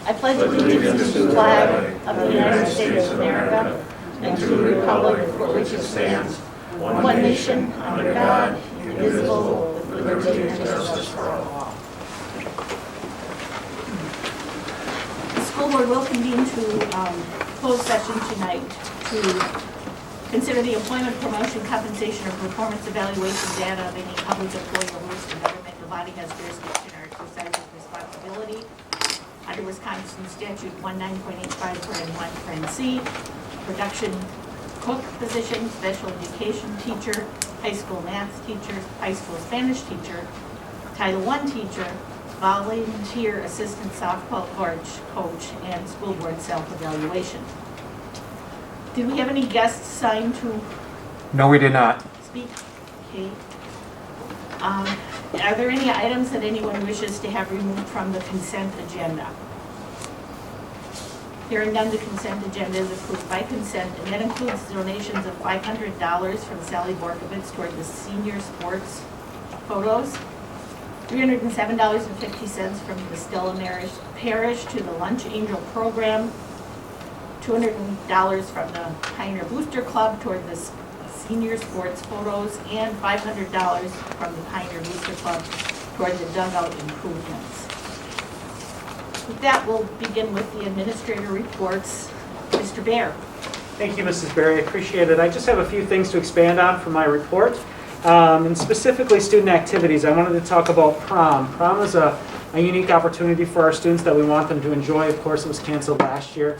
I pledge allegiance to the flag of the United States of America and to the republic for which it stands, one nation, under God, indivisible, with liberty and justice for all. The school board will convene to closed session tonight to consider the employment, promotion, compensation, or performance evaluation data of any public employee or municipal governmental body has jurisdiction or exercises responsibility under Wisconsin Statute 19.85(1) production cook position, special education teacher, high school math teacher, high school Spanish teacher, Title I teacher, volunteer assistant softball coach, and school board self-evaluation. Did we have any guests signed to No, we did not. speak? Okay. Are there any items that anyone wishes to have removed from the consent agenda? Hearing none, the consent agenda is approved by consent, and that includes donations of $500 from Sally Borkovitz toward the senior sports photos, $307.50 from the Stella Parish to the Lunch Angel program, $200 from the Pioneer Booster Club toward the senior sports photos, and $500 from the Pioneer Booster Club toward the dugout improvements. With that, we'll begin with the administrator reports. Mr. Baer. Thank you, Mrs. Berry. I appreciate it. I just have a few things to expand on from my report, and specifically student activities. I wanted to talk about prom. Prom is a unique opportunity for our students that we want them to enjoy. Of course, it was canceled last year.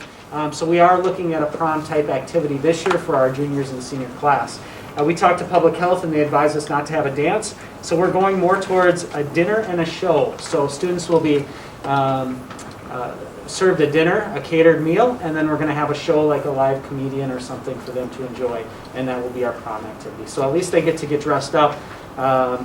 So we are looking at a prom type activity this year for our juniors and senior class. We talked to public health and they advised us not to have a dance. So we're going more towards a dinner and a show. So students will be served a dinner, a catered meal, and then we're going to have a show like a live comedian or something for them to enjoy. And that will be our prom activity. So at least they get to get dressed up,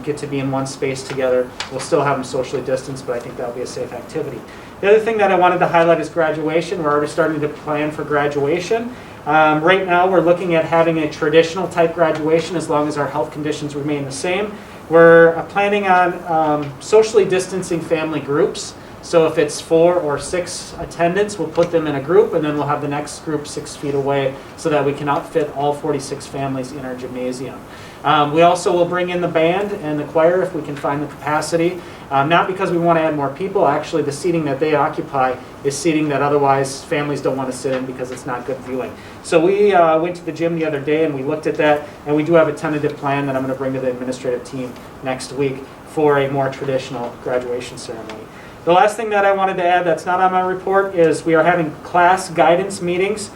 get to be in one space together. We'll still have them socially distanced, but I think that'll be a safe activity. The other thing that I wanted to highlight is graduation. We're already starting to plan for graduation. Right now we're looking at having a traditional type graduation as long as our health conditions remain the same. We're planning on socially distancing family groups. So if it's 4 or 6 attendants, we'll put them in a group and then we'll have the next group 6 feet away so that we can outfit all 46 families in our gymnasium. We also will bring in the band and the choir if we can find the capacity. Not because we want to add more people, actually the seating that they occupy is seating that otherwise families don't want to sit in because it's not good viewing. So we went to the gym the other day and we looked at that, and we do have a tentative plan that I'm going to bring to the administrative team next week for a more traditional graduation ceremony. The last thing that I wanted to add that's not on my report is we are having class guidance meetings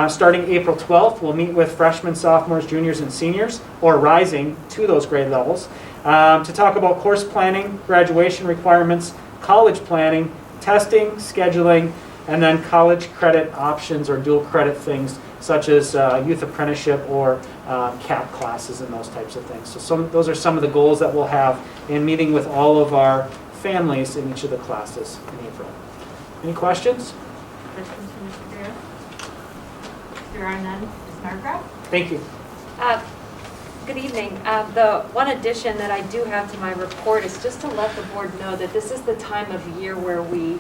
starting April 12th. We'll meet with freshmen, sophomores, juniors, and seniors, or rising to those grade levels, to talk about course planning, graduation requirements, college planning, testing, scheduling, and then college credit options or dual credit things such as youth apprenticeship or CAP classes and those types of things. So those are some of the goals that we'll have in meeting with all of our families in each of the classes in April. Any questions? Questions from Mr. Baer? There are none. Ms. Margraf? Thank you. Good evening. The one addition that I do have to my report is just to let the board know that this is the time of year where we,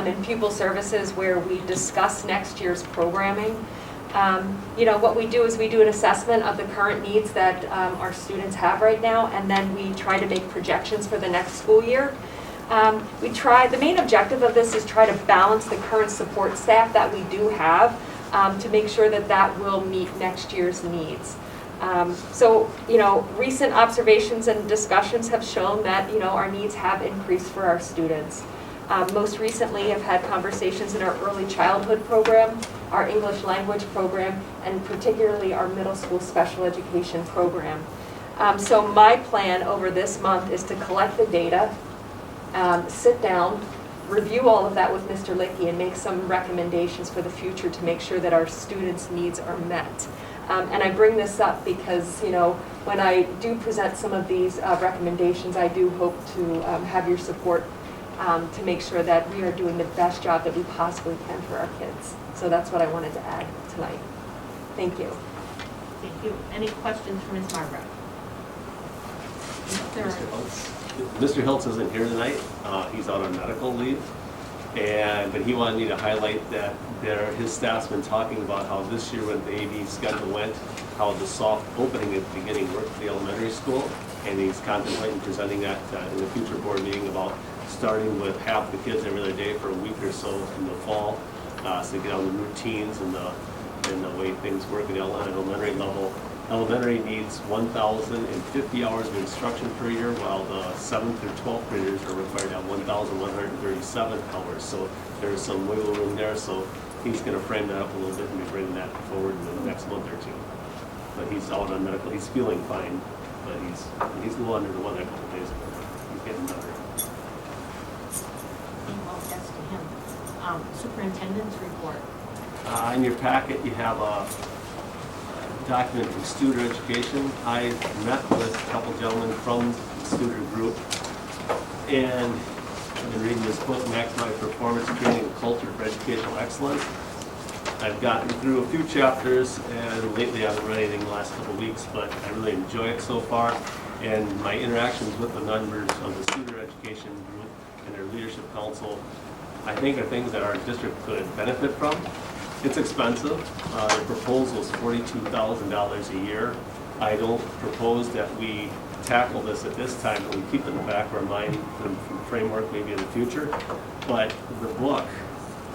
in pupil services, where we discuss next year's programming. What we do is we do an assessment of the current needs that our students have right now, and then we try to make projections for the next school year. The main objective of this is try to balance the current support staff that we do have to make sure that that will meet next year's needs. Recent observations and discussions have shown that, our needs have increased for our students. Most recently, I've had conversations in our early childhood program, our English language program, and particularly our middle school special education program. So my plan over this month is to collect the data, sit down, review all of that with Mr. Lickey, and make some recommendations for the future to make sure that our students' needs are met. And I bring this up because, when I do present some of these recommendations, I do hope to have your support to make sure that we are doing the best job that we possibly can for our kids. So that's what I wanted to add tonight. Thank you. Thank you. Any questions for Ms. Margraf? Mr. Hiltz isn't here tonight. He's out on medical leave. But he wanted me to highlight that his staff's been talking about how this year when the AV schedule went, how the soft opening at the beginning worked for the elementary school, and he's contemplating presenting that in the future board meeting about starting with half the kids every other day for a week or so in the fall, so get on the routines and the way things work at the elementary level. Elementary needs 1,050 hours of instruction per year, while the 7th through 12th graders are required to have 1,137 hours. So there's some wiggle room there. So he's going to frame that up a little bit and be bringing that forward in the next month or two. But he's out on medical. He's feeling fine, but he's a little under the weather a couple days ago. He's getting better. Well, that's to him. Superintendent's report. In your packet, you have a document from student education. I met with a couple gentlemen from the student group, and I've been reading this book, Maximize Performance, Creating a Culture for Educational Excellence. I've gotten through a few chapters, and lately I haven't read anything the last couple of weeks, but I really enjoy it so far. And my interactions with the members of the student education group and their leadership council, I think are things that our district could benefit from. It's expensive. The proposal is $42,000 a year. I don't propose that we tackle this at this time, but we keep it in the back of our mind for framework maybe in the future. But the book,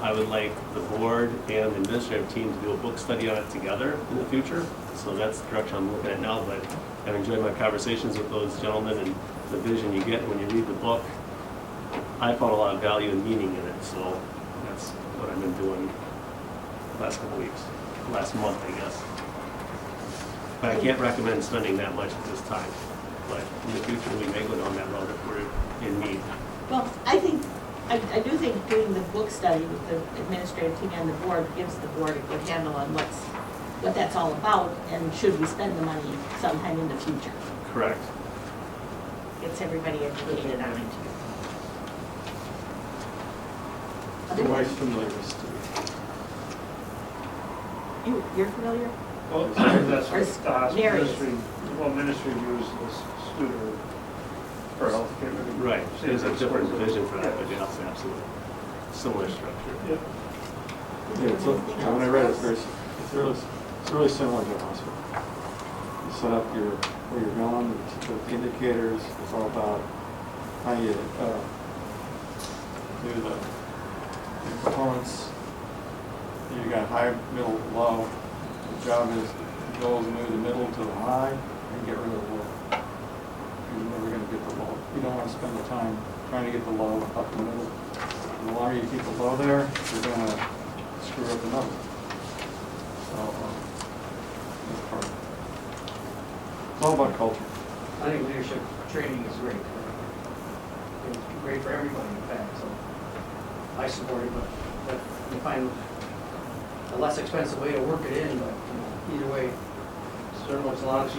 I would like the board and the administrative team to do a book study on it together in the future. So that's the direction I'm looking at now, but I've enjoyed my conversations with those gentlemen and the vision you get when you read the book. I found a lot of value and meaning in it, so that's what I've been doing the last couple of weeks, last month, I guess. But I can't recommend spending that much at this time. But in the future, we may go down that road if we're in need. Well, I do think doing the book study with the administrative team and the board gives the board a good handle on what that's all about, and should we spend the money sometime in the future. Correct. Gets everybody educated on it. My wife's familiar with Stu. You're familiar? Well, that's Or what Mary. ministry uses this Studer for healthcare. Right. There's a different vision for that, but yes, absolutely. Similar structure. Yeah. Yeah, when I read it, it's really similar to a hospital. You set up where you're going, the indicators, it's all about how you do the performance. You got high, middle, low. The job is to go and move the middle to the high and get rid of the low. You're never going to get the low. You don't want to spend the time trying to get the low up the middle. And the longer you keep the low there, you're going to screw up the number. So that's part of it. It's all about culture. I think leadership training is great. It's great for everybody, in fact, so I support it, but you find a less expensive way to work it in, but either way, certainly it's a lot of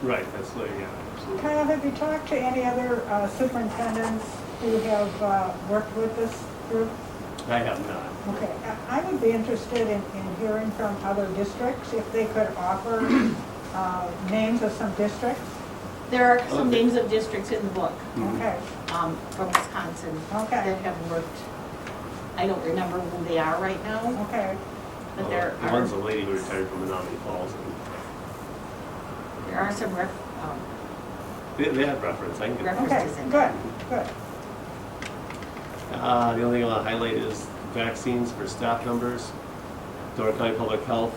Right, that's what, yeah, absolutely. Kyle, have you talked to any other superintendents who have worked with this group? I have not. Okay, I would be interested in hearing from other districts, if they could offer names of some districts. There are some names of districts in the book, Okay, from Wisconsin Okay. that have worked. I don't remember who they are right now, okay. but there The are, one's a lady who retired from Menominee Falls. there are some They have reference, I can get Okay, references in there. good. The only thing I want to highlight is vaccines for staff members. Door County Public Health,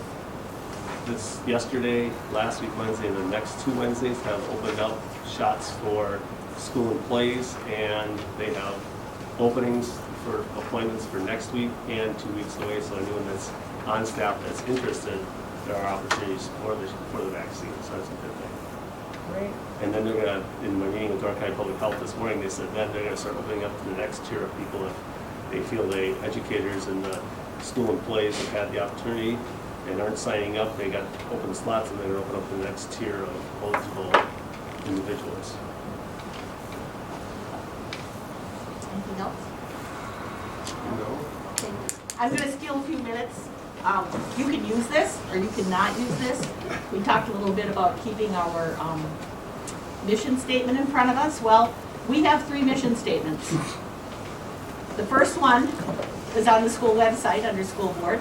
yesterday, last week Wednesday, and the next 2 Wednesdays have opened up shots for school employees, and they have openings for appointments for next week and 2 weeks away. So anyone that's on staff that's interested, there are opportunities for the vaccine, so that's a good thing. Great. And then they're gonna, in my meeting with Door County Public Health this morning, they said then they're gonna start opening up to the next tier of people if they feel the educators and the school employees have had the opportunity and aren't signing up, they got open slots, and they're gonna open up the next tier of eligible individuals. Anything else? No? Okay. I'm gonna steal a few minutes. You can use this, or you can not use this. We talked a little bit about keeping our mission statement in front of us. Well, we have 3 mission statements. The first one is on the school website under school board.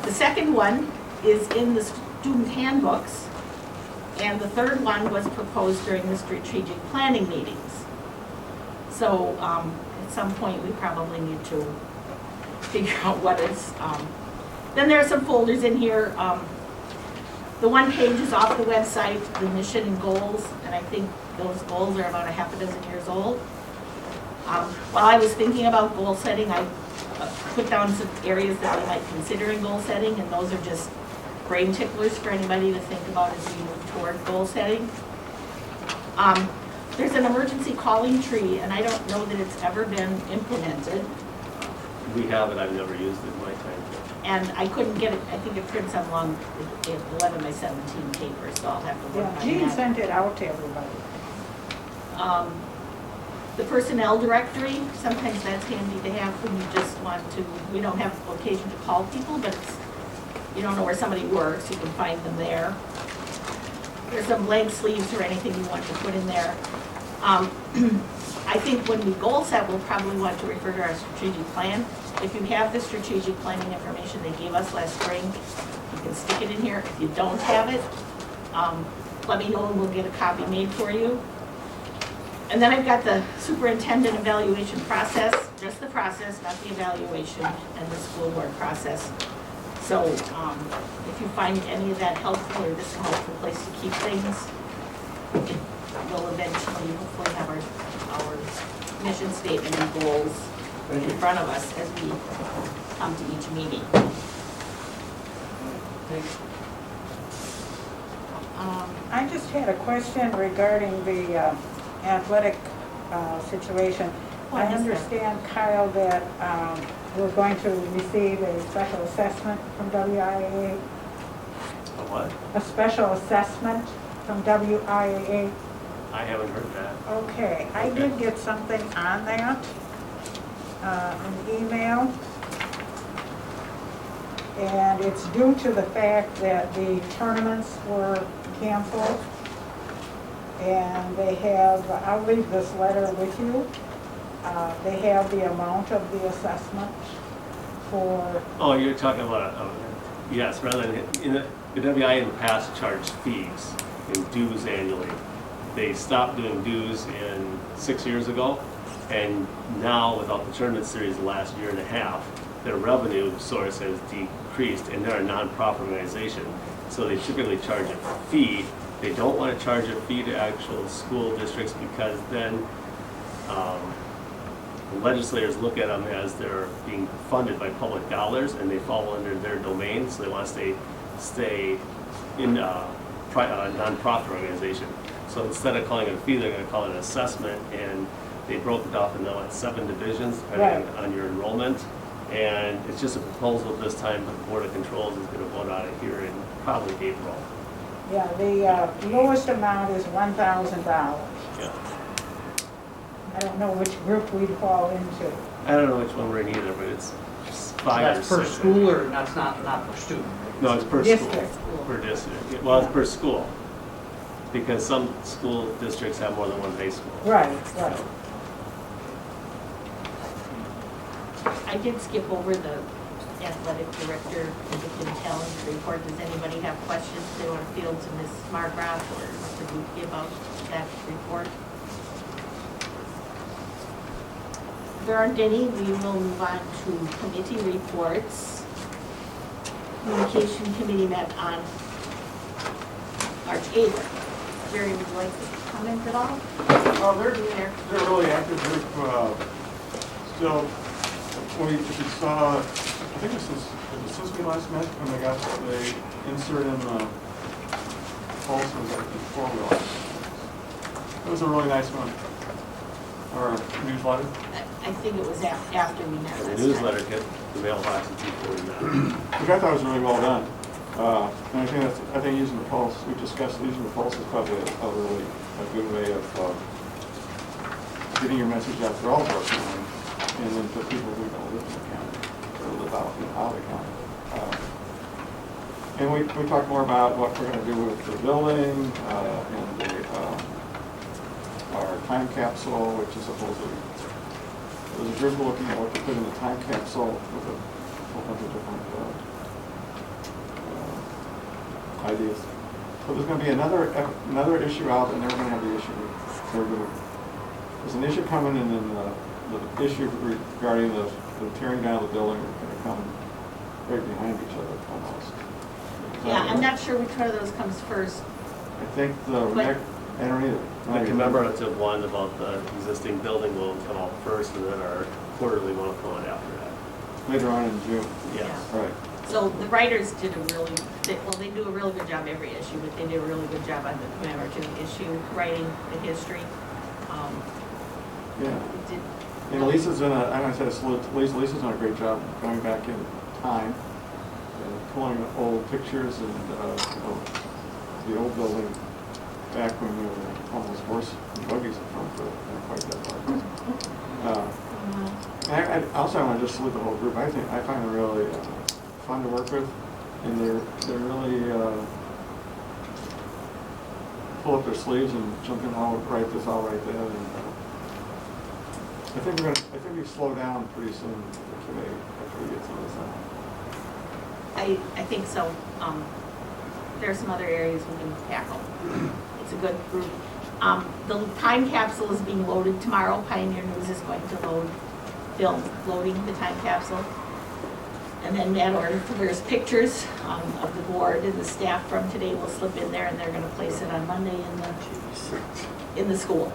The second one is in the student handbooks. And the third one was proposed during the strategic planning meetings. So at some point, we probably need to figure out what is. Then there are some folders in here. The one page is off the website, the mission and goals, and I think those goals are about a half a dozen years old. While I was thinking about goal setting, I put down some areas that we might consider in goal setting, and those are just brain ticklers for anybody to think about as we move toward goal setting. There's an emergency calling tree, and I don't know that it's ever been implemented. We have it, I've never used it in my time. And I couldn't get it, I think it prints on long, 11 by 17 paper, so I'll have to work Yeah, on Jean that. sent it out to everybody. The personnel directory, sometimes that's handy to have when you just want to, we don't have occasion to call people, but it's, you don't know where somebody works, you can find them there. There's some blank sleeves or anything you want to put in there. I think when we goal set, we'll probably want to refer to our strategic plan. If you have the strategic planning information they gave us last spring, you can stick it in here. If you don't have it, let me know and we'll get a copy made for you. And then I've got the superintendent evaluation process, just the process, not the evaluation, and the school board process. So if you find any of that helpful, or this is a helpful place to keep things, we'll eventually hopefully have our mission statement and goals in front of us as we come to each meeting. I just had a question regarding the athletic situation. What I is that? understand, Kyle, that we're going to receive a special assessment from WIAA, A what? a special assessment from WIAA. I haven't heard that. Okay, I did get something on that, an email. And it's due to the fact that the tournaments were canceled. And they have, I'll leave this letter with you. They have the amount of the assessment for, Oh, you're talking about, yes, rather than, the WI in the past charged fees and dues annually. They stopped doing dues 6 years ago, and now without the tournament series the last year and a half, their revenue source has decreased, and they're a nonprofit organization. So they typically charge a fee. They don't want to charge a fee to actual school districts because then the legislators look at them as they're being funded by public dollars and they fall under their domain, so they want to stay in a nonprofit organization. So instead of calling it a fee, they're going to call it an assessment, and they broke it off into 7 divisions depending on your enrollment. And it's just a proposal this time, but the Board of Controls is going to vote on it here in probably April. yeah, the lowest amount is $1,000. Yeah. I don't know which group we'd fall into. I don't know which one we're in either, but it's So 5 or 6. that's per school, or that's not per student? right? No, it's per District. school. Per district. Yeah, well, it's per school. Because some school districts have more than one high school. Right, right. I did skip over the athletic director, the talent report. Does anybody have questions they want to field to Ms. Margraf or Mr. Buki about that report? If there aren't any, we will move on to committee reports. Communication Committee met on March 8th. Jerry, would you like to comment at all? They're a really active group, still, if you saw, I think this was we last met, when they got the insert in the pulses, I think, 4-wheel. It was a really nice one, or newsletter. I think it was after we met last The time. newsletter kept the mailboxes before we met. Which I thought was really well done. And I think using the pulse, we discussed using the pulse is probably a good way of getting your message out to all of our county, and then to people who don't live in the county, or live out of the county. And we talked more about what we're going to do with the building, and our time capsule, which is supposedly there's a group looking at what to put in the time capsule with a whole bunch of different ideas. So there's gonna be another issue out, and they're gonna have the issue. There's an issue coming, and then the issue regarding the tearing down of the building are gonna come right behind each other almost. Yeah, I'm not sure which one of those comes first. I think But- I don't either. The commemorative one about the existing building will come out first, and then our quarterly one will come out after that. Later on in June. Yes. Right. So the writers did they do a really good job every issue, but they did a really good job on the commemorative issue, writing the history. Yeah. It did- And Lisa's done Lisa's done a great job going back in time, pulling old pictures and, the old building back when we were almost horse and buggies in front of it, not quite that far. And I also want to just salute the whole group. I find them really fun to work with, and they're really pull up their sleeves and jump in, I'll write this, I'll write that, and I think we slow down pretty soon today after we get some of this out. I think so. There are some other areas we can tackle. It's a good group. The time capsule is being loaded tomorrow. Pioneer News is going to film loading the time capsule. And then Matt ordered, there's pictures of the board and the staff from today will slip in there, and they're gonna place it on Monday in the school.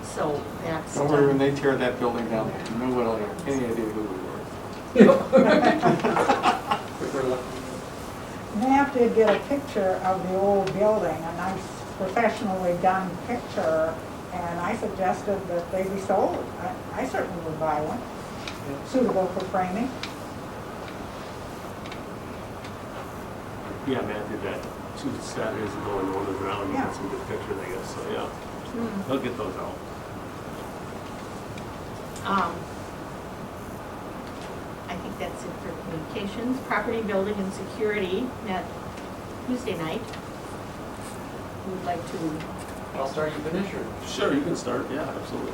So that's. Don't worry, when they tear that building down, nobody will have any idea who we were. Matt did get a picture of the old building, a nice professionally done picture, and I suggested that they be sold. I certainly would buy one, suitable for framing. Yeah, Matt did that 2 Saturdays ago and one was around, and Yeah. got some good pictures, I guess, so yeah. He'll get those out. I think that's it for communications. Property, building, and security met Tuesday night. Who would like to? I'll start, you finish, or? Sure, you can start, yeah, absolutely.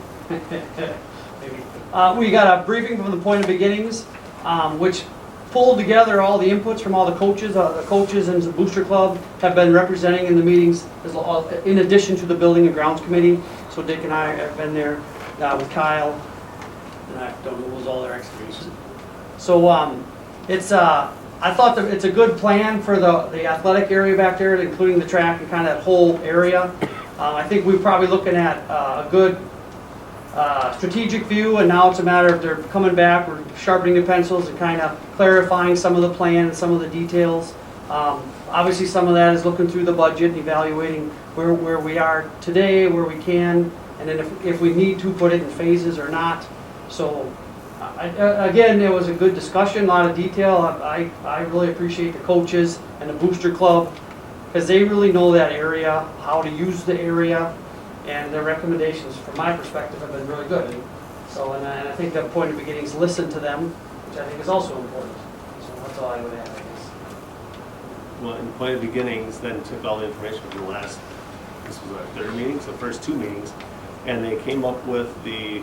We got a briefing from the Point of Beginnings, which pulled together all the inputs from all the coaches. The coaches and the Booster Club have been representing in the meetings, in addition to the Building and Grounds Committee. So Dick and I have been there with Kyle, and I don't know what was all their explanations. So I thought that it's a good plan for the athletic area back there, including the track and kind of that whole area. I think we're probably looking at a good strategic view, and now it's a matter of they're coming back, we're sharpening the pencils and kind of clarifying some of the plan and some of the details. Obviously, some of that is looking through the budget and evaluating where we are today, where we can, and then if we need to put it in phases or not. So again, it was a good discussion, a lot of detail. I really appreciate the coaches and the Booster Club, because they really know that area, how to use the area, and their recommendations, from my perspective, have been really good. So, and I think the Point of Beginnings listened to them, which I think is also important. So that's all I would add, I guess. Well, in Point of Beginnings, then took all the information from the last, this was our third meeting, so first 2 meetings, and they came up with the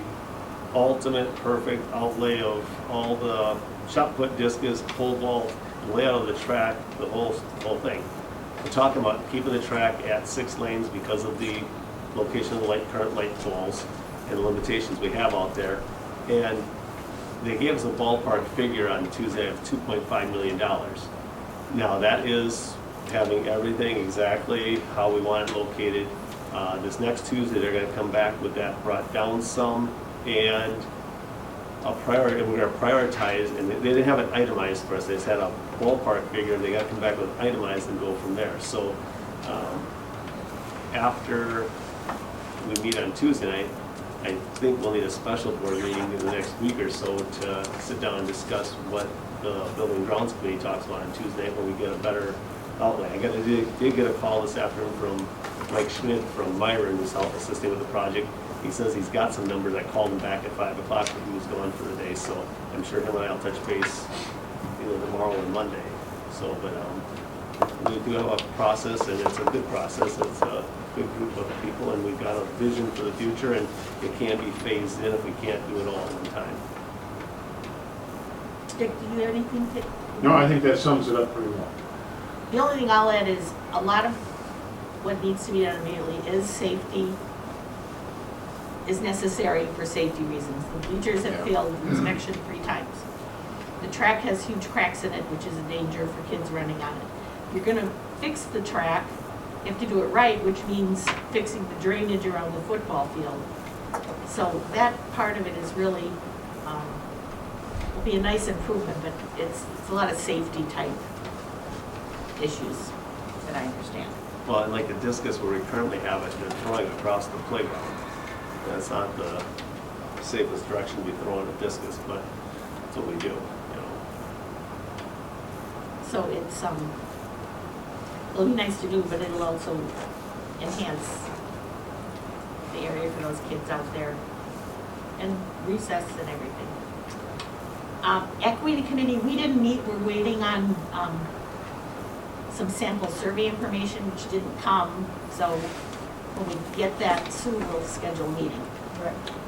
ultimate perfect outlay of all the shot put, discus, pole vault, layout of the track, the whole thing. We're talking about keeping the track at 6 lanes because of the location of the current light poles and the limitations we have out there. And they gave us a ballpark figure on Tuesday of $2.5 million. Now that is having everything exactly how we want it located. This next Tuesday, they're going to come back with that brought down some and we're going to prioritize, and they didn't have it itemized for us, they just had a ballpark figure, they got to come back with itemized and go from there. So after we meet on Tuesday night, I think we'll need a special board meeting in the next week or so to sit down and discuss what the Building and Grounds Committee talks about on Tuesday, where we get a better outlay. I did get a call this afternoon from Mike Schmidt from Myron, who's helped assisting with the project. He says he's got some numbers. I called him back at 5 o'clock when he was gone for the day, so I'm sure him and I will touch base either tomorrow or Monday. So, but we do have a process, and it's a good process. It's good group of people, and we've got a vision for the future, and it can be phased in if we can't do it all at one time. Dick, do you have anything to? No, I think that sums it up pretty well. The only thing I'll add is a lot of what needs to be done immediately is safety, is necessary for safety reasons. The bleachers have failed inspection 3 times. The track has huge cracks in it, which is a danger for kids running on it. You're gonna fix the track, you have to do it right, which means fixing the drainage around the football field. So that part of it is really, will be a nice improvement, but it's a lot of safety type issues that I understand. Well, and like the discus where we currently have it, they're throwing across the playground. That's not the safest direction to be throwing a discus, but that's what we do, you know. So it's, it'll be nice to do, but it'll also enhance the area for those kids out there and recess and everything. Equity Committee, we didn't meet, we're waiting on, some sample survey information which didn't come, so when we get that, Sue will schedule a meeting.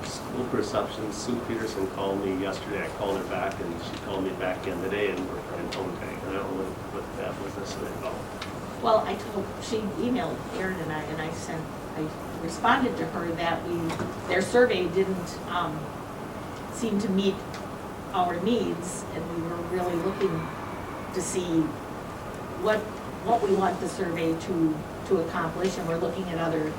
School perception, Sue Peterson called me yesterday, I called her back, and she called me back in today, and we're trying to phone tag, and I don't know what that was necessarily about. Well, she emailed Erin and I responded to her that their survey didn't, seem to meet our needs, and we were really looking to see what we want the survey to accomplish, and we're looking at other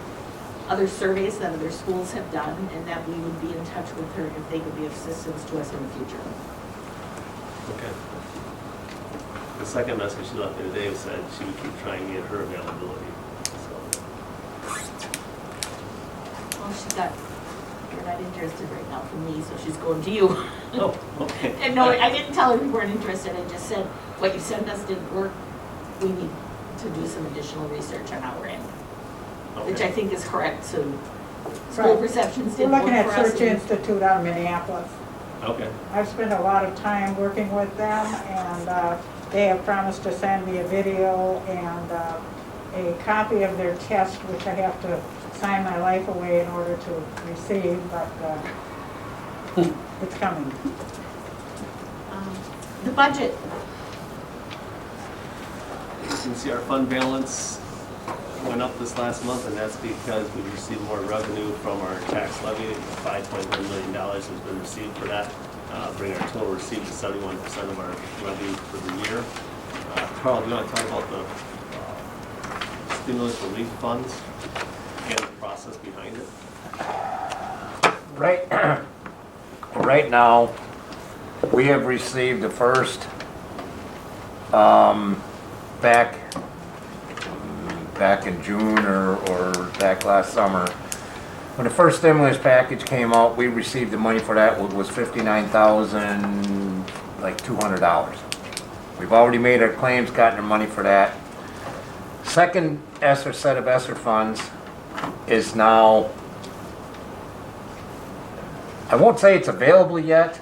surveys that other schools have done, and that we would be in touch with her if they could be of assistance to us in the future. Okay. The second message she left me today said she would keep trying to get her availability, so. Well, you're not interested right now from me, so she's going to you. Oh, okay. And no, I didn't tell her we weren't interested, I just said, what you sent us didn't work, we need to do some additional research on our end, which I think is correct, so school Right. perceptions We're didn't work looking at for us. Search Institute out of Minneapolis. Okay. I've spent a lot of time working with them, and they have promised to send me a video and a copy of their test, which I have to sign my life away in order to receive, but it's coming. The budget, You can see our fund balance went up this last month, and that's because we received more revenue from our tax levy. $5.1 million has been received for that, bringing our total receipt to 71% of our revenue for the year. Carl, do you want to talk about the stimulus relief funds and the process behind it? Right now, we have received the first, back in June or back last summer. When the first stimulus package came out, we received the money for that, was $59,200. We've already made our claims, gotten our money for that. Second set of ESSER funds is now, I won't say it's available yet,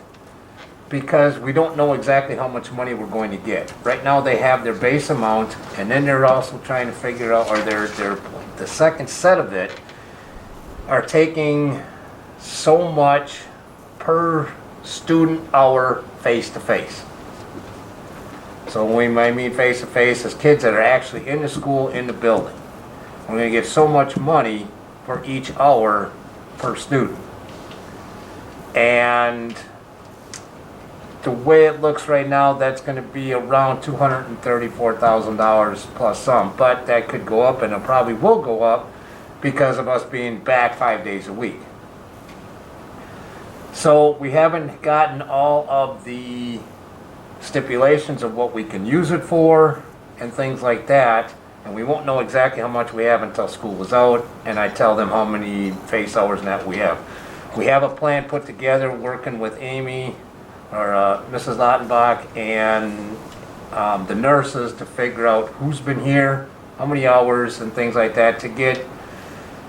because we don't know exactly how much money we're going to get. Right now, they have their base amount, and then they're also trying to figure out, or the second set of it are taking so much per student hour face-to-face. So when I mean face-to-face, it's kids that are actually in the school, in the building. We're gonna get so much money for each hour per student. And the way it looks right now, that's gonna be around $234,000 plus some, but that could go up, and it probably will go up because of us being back 5 days a week. So we haven't gotten all of the stipulations of what we can use it for and things like that, and we won't know exactly how much we have until school is out, and I tell them how many face hours and that we have. We have a plan put together working with Amy, or Mrs. Lautenbach, and the nurses to figure out who's been here, how many hours and things like that, to get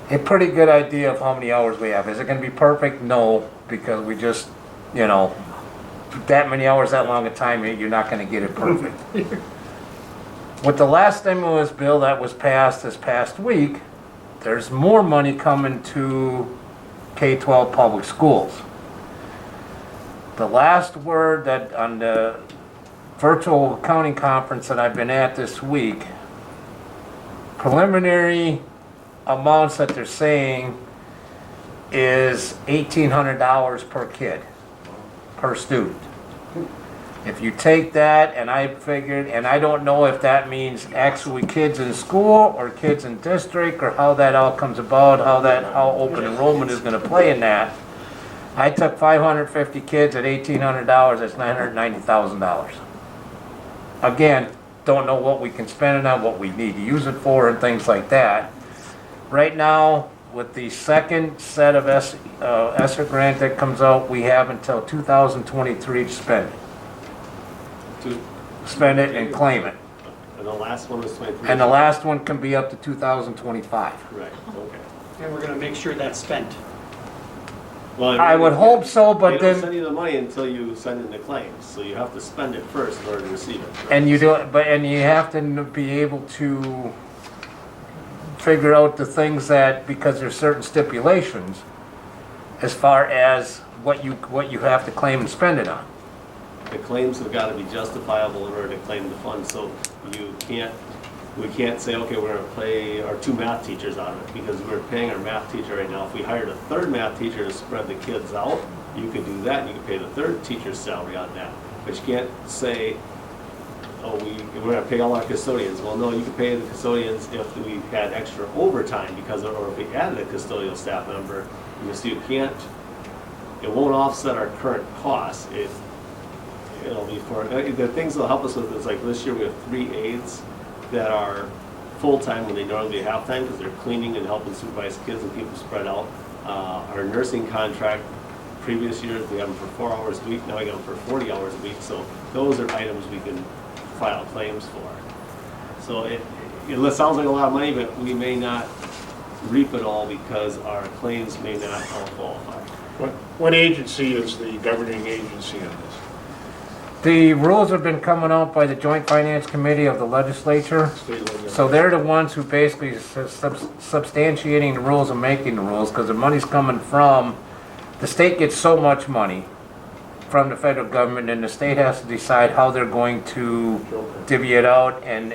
a pretty good idea of how many hours we have. Is it gonna be perfect? No, because we just, that many hours, that long a time, you're not gonna get it perfect. With the last stimulus bill that was passed this past week, there's more money coming to K-12 public schools. The last word that on the virtual accounting conference that I've been at this week, preliminary amounts that they're saying is $1,800 per kid, per student. If you take that, and I figured, and I don't know if that means actually kids in school or kids in district or how that all comes about, how open enrollment is gonna play in that. I took 550 kids at $1,800, that's $990,000. Again, don't know what we can spend it on, what we need to use it for, and things like that. Right now, with the second set of ESSER grant that comes out, we have until 2023 to spend it. To- Spend it and claim it. And the last one was 23. And the last one can be up to 2025. Right, okay. And we're gonna make sure that's spent. Well, I would hope so, but They don't send then, you the money until you send in the claims, so you have to spend it first in order to receive it. and you do, and you have to be able to figure out the things that, because there's certain stipulations as far as what you have to claim and spend it on. The claims have got to be justifiable in order to claim the funds, so we can't say, okay, we're gonna pay our 2 math teachers out of it, because we're paying our math teacher right now. If we hired a 3rd math teacher to spread the kids out, you could do that, and you could pay the 3rd teacher's salary on that. But you can't say, oh, we're gonna pay all our custodians. Well, no, you can pay the custodians if we had extra overtime, because, or if we added a custodial staff member, because you can't, it won't offset our current costs. It'll be for, the things that'll help us with is, like, this year we have 3 aides that are full-time when they normally be half-time, because they're cleaning and helping supervise kids and keep them spread out. Our nursing contract, previous years, we have them for 4 hours a week, now we got them for 40 hours a week, so those are items we can file claims for. So it sounds like a lot of money, but we may not reap it all because our claims may not all qualify. What agency is the governing agency on this? The rules have been coming out by the Joint Finance Committee of the legislature. State legislature. So they're the ones who basically substantiating the rules and making the rules, because the money's coming from, the state gets so much money from the federal government, and the state has to decide how they're going to divvy it out and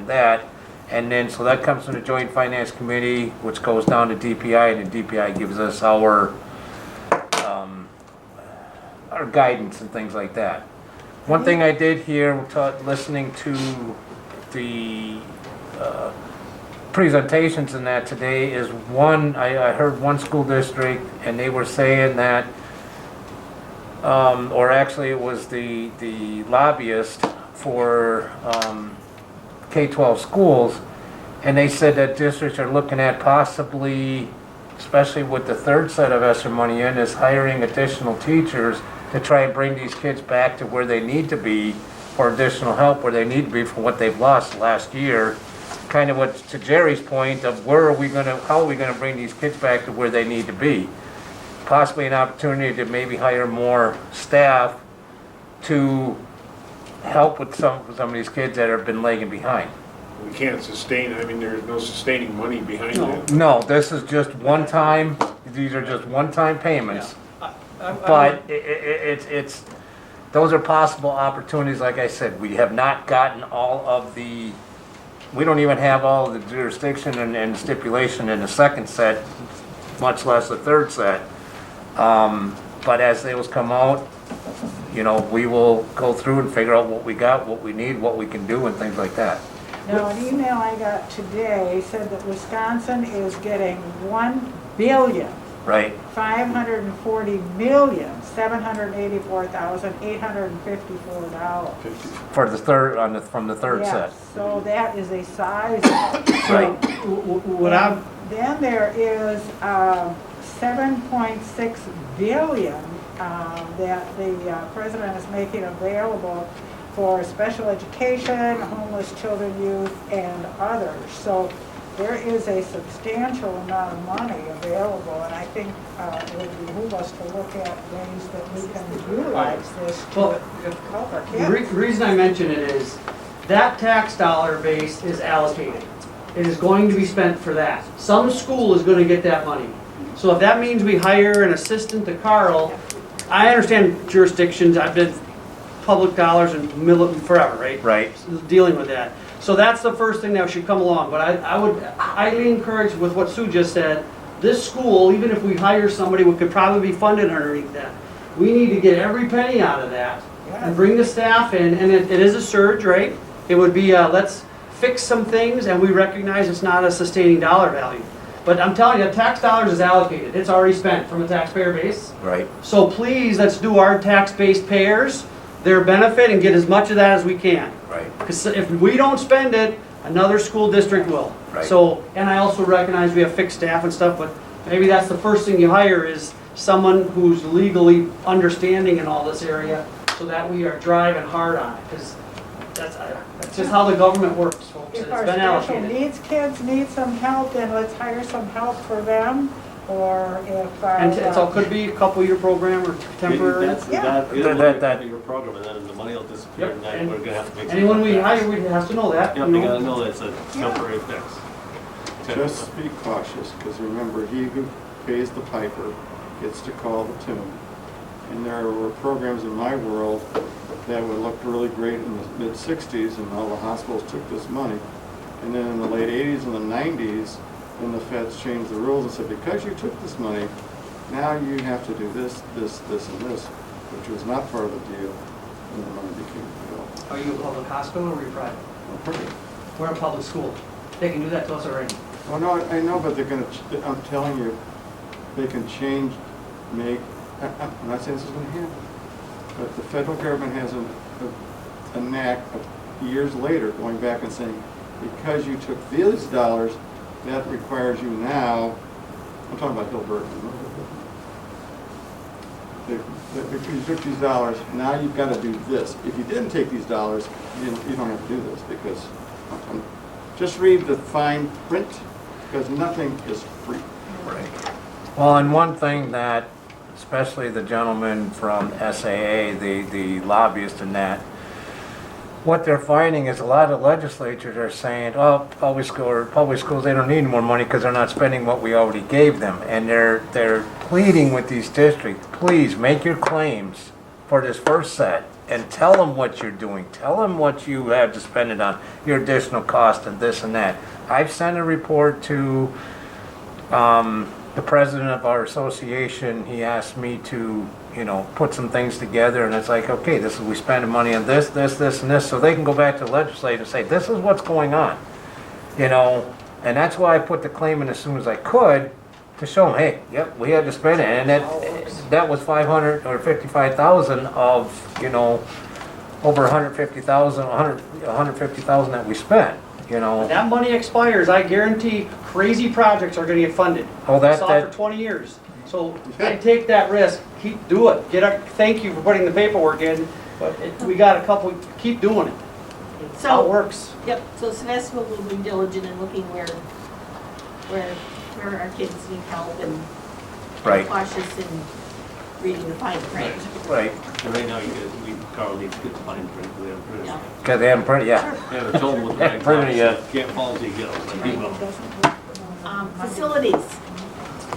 that. And then, so that comes from the Joint Finance Committee, which goes down to DPI, and the DPI gives us our guidance and things like that. One thing I did hear, listening to the presentations in that today, is I heard one school district, and they were saying that, or actually it was the lobbyist for K-12 schools, and they said that districts are looking at possibly, especially with the 3rd set of ESSER money in, is hiring additional teachers to try and bring these kids back to where they need to be, for additional help where they need to be for what they've lost last year. Kind of what, to Jerry's point of how are we gonna bring these kids back to where they need to be? Possibly an opportunity to maybe hire more staff to help with some of these kids that have been lagging behind. We can't sustain, I mean, there's no sustaining money behind No. it. No, this is just one time, these are just one-time payments. I But it's, those are possible opportunities, like I said, we have not gotten all of the, we don't even have all of the jurisdiction and stipulation in the 2nd set, much less the 3rd set. But as those come out, you know, we will go through and figure out what we got, what we need, what we can do, and things like that. Now, an email I got today said that Wisconsin is getting Right? $1,500,784,854. For the 3rd, from the 3rd set. Yes, so that is a size. Right. What I'm, Then there is 7.6 billion that the president is making available for special education, homeless children, youth, and others. So there is a substantial amount of money available, and I think it would behoove us to look at ways that we can utilize this to Well, help our the kids. reason I mention it is that tax dollar base is allocated. it is going to be spent for that. Some school is gonna get that money. So if that means we hire an assistant to Carl, I understand jurisdictions, I've been public dollars and forever, right? Right. Dealing with that. So that's the first thing that should come along, but I would highly encourage with what Sue just said, this school, even if we hire somebody, we could probably be funded underneath that. We need to get every penny out of that and bring the staff in, and it is a surge, right? It would be, let's fix some things, and we recognize it's not a sustaining dollar value. But I'm telling you, tax dollars is allocated, it's already spent from a taxpayer base. Right. So please, let's do our tax-based payers their benefit and get as much of that as we can. Right. Because if we don't spend it, another school district will. Right. So, and I also recognize we have fixed staff and stuff, but maybe that's the first thing you hire is someone who's legally understanding in all this area so that we are driving hard on it. Because that's just how the government works, folks. If It's our been special allocated. needs kids need some help, then let's hire some help for them, or if our. And it all could be a couple-year program or temporary. Yeah. That your program, and then the money will disappear, Yep, and then and we're gonna have to make some. Anyone we cutbacks. hire, we have to know that. Yep, you they know. gotta know that it's a temporary fix. Just be cautious, because remember, he who pays the piper gets to call the tune. And there were programs in my world that would look really great in the mid-60s, and all the hospitals took this money. And then in the late 80s and the 90s, then the feds changed the rules and said, because you took this money, now you have to do this, this, this, and this, which was not part of the deal, and the money became available. Are you a public hospital or are you private? We're a public school. They can do that to us already. Oh, no, I know, but they're gonna, I'm telling you, they can change, I'm not saying this is gonna happen, but the federal government has a knack of years later going back and saying, because you took these dollars, that requires you now, I'm talking about Bill Burton. If you took these dollars, now you've got to do this. If you didn't take these dollars, you don't have to do this, because, just read the fine print, because nothing is free. Right. Well, and one thing that, especially the gentleman from SAA, the lobbyist in that, what they're finding is a lot of legislatures are saying, oh, public schools, they don't need more money because they're not spending what we already gave them. And they're pleading with these districts, please make your claims for this first set and tell them what you're doing. Tell them what you have to spend it on, your additional cost and this and that. I've sent a report to the president of our association. He asked me to, put some things together, and it's like, okay, this is, we spending money on this, and this, so they can go back to the legislature and say, this is what's going on, and that's why I put the claim in as soon as I could to show them, hey, yep, we had to spend it, and that was 500 or 55,000 of, over 150,000, 150,000 that we spent, When that money expires, I guarantee crazy projects are gonna get funded. Oh, I saw it for 20 years. So I take that risk, do it. Thank you for putting the paperwork in, but we got a couple, keep doing it. That's how it So, works. yep, so Sevastopol will be diligent in looking where our kids need help and Right. cautious in reading the fine print. right, And right now, Carl needs to get the fine print, we haven't printed it. Yeah. because they haven't printed, yeah. I haven't told him what the right Printed it time yet. is. Can't fall until you get them, but he will. Facilities,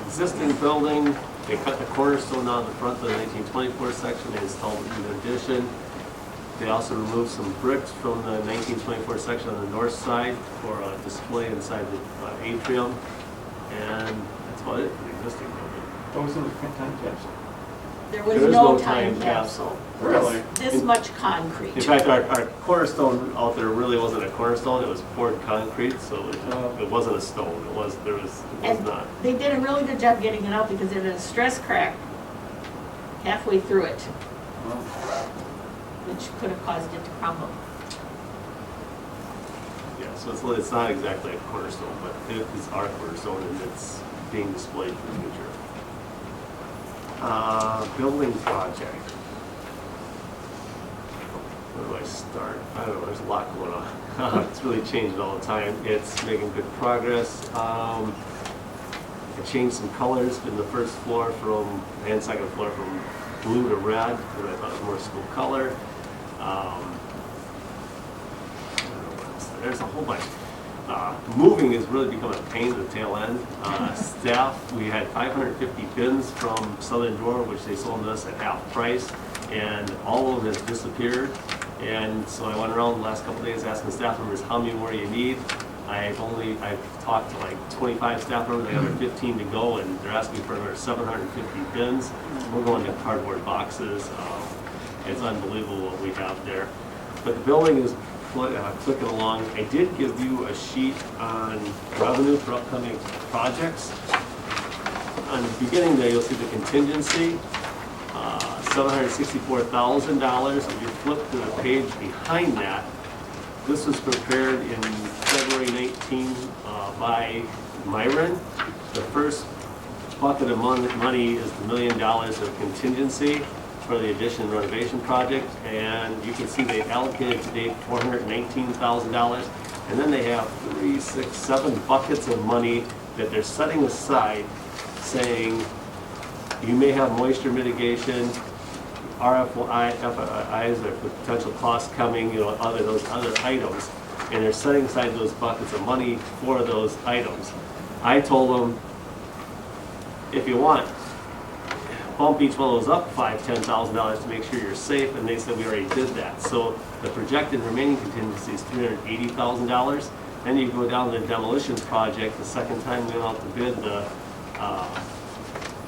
Existing building, they cut the cornerstone out of the front of the 1924 section, they installed an addition. They also removed some bricks from the 1924 section on the north side for a display inside the atrium. And that's about it for the existing building. What was in the time capsule? there There was is no no time time capsule. Really? This much concrete. In fact, our cornerstone out there really wasn't a cornerstone, it was poured concrete, so it wasn't a stone, it was And not. they did a really good job getting it out because it had a stress crack halfway through it, which could have caused it to crumble. Yeah, so it's not exactly a cornerstone, but it is our cornerstone and it's being displayed for the future. Building project. Where do I start? I don't know, there's a lot going on. It's really changing all the time. It's making good progress. I changed some colors in the first floor and second floor from blue to red, because I thought it was more school color. I don't know what else. There's a whole bunch. Moving has really become a pain in the tail end. Staff, we had 550 bins from Southern Drawer, which they sold us at half price, and all of them has disappeared. And so I went around the last couple of days asking staff members how many more you need. I've talked to like 25 staff members, I got another 15 to go, and they're asking for another 750 bins. We're going to cardboard boxes. It's unbelievable what we have there. But the building is clicking along. I did give you a sheet on revenue for upcoming projects. On the beginning there, you'll see the contingency, $764,000. If you flip to the page behind that, this was prepared in February 19 by Myron. The first bucket of money is the $1 million of contingency for the addition and renovation project, and you can see they allocated to date $419,000, and then they have 3, 6, 7 buckets of money that they're setting aside, saying you may have moisture mitigation, RFIs or potential costs coming, those other items, and they're setting aside those buckets of money for those items. I told them, if you want, bump each one of those up $5,000, $10,000 to make sure you're safe, and they said we already did that. So the projected remaining contingency is $380,000. Then you go down to the demolition project. The second time we went out to bid, the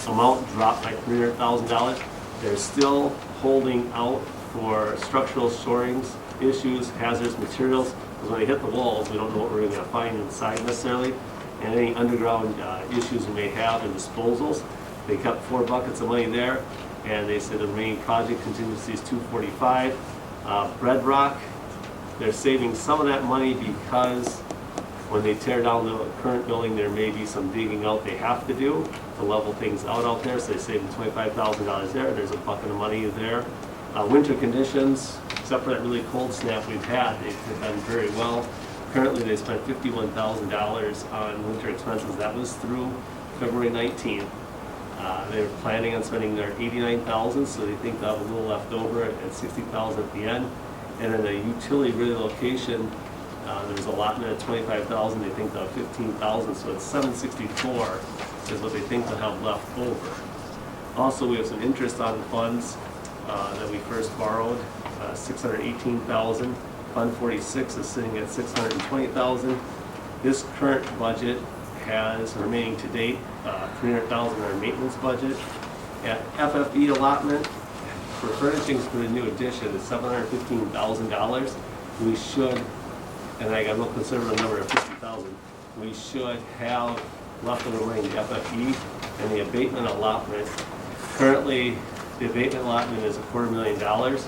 amount dropped by $300,000. They're still holding out for structural shorings issues, hazardous materials, because when they hit the walls, we don't know what we're going to find inside necessarily, and any underground issues we may have in disposals. They kept 4 buckets of money there, and they said the remaining project contingency is $245. Bedrock, they're saving some of that money because when they tear down the current building, there may be some digging out they have to do to level things out there, so they saved $25,000 there. There's a bucket of money there. Winter conditions, except for that really cold snap we've had, they've done very well. Currently, they spent $51,000 on winter expenses. That was through February 19th. They're planning on spending their $89,000, so they think they'll have a little left over at $60,000 at the end. And then the utility relocation, there's allotment at $25,000. They think they'll have $15,000, so it's $764 is what they think they'll have left over. Also, we have some interest on the funds that we first borrowed, $618,000. Fund 46 is sitting at $620,000. This current budget has remaining to date $300,000 in our maintenance budget. At FFE allotment for furnishings for the new addition is $715,000. We should, and I got a little conservative number of $50,000. We should have leftover money in the FFE and the abatement allotment. Currently, the abatement allotment is $250,000,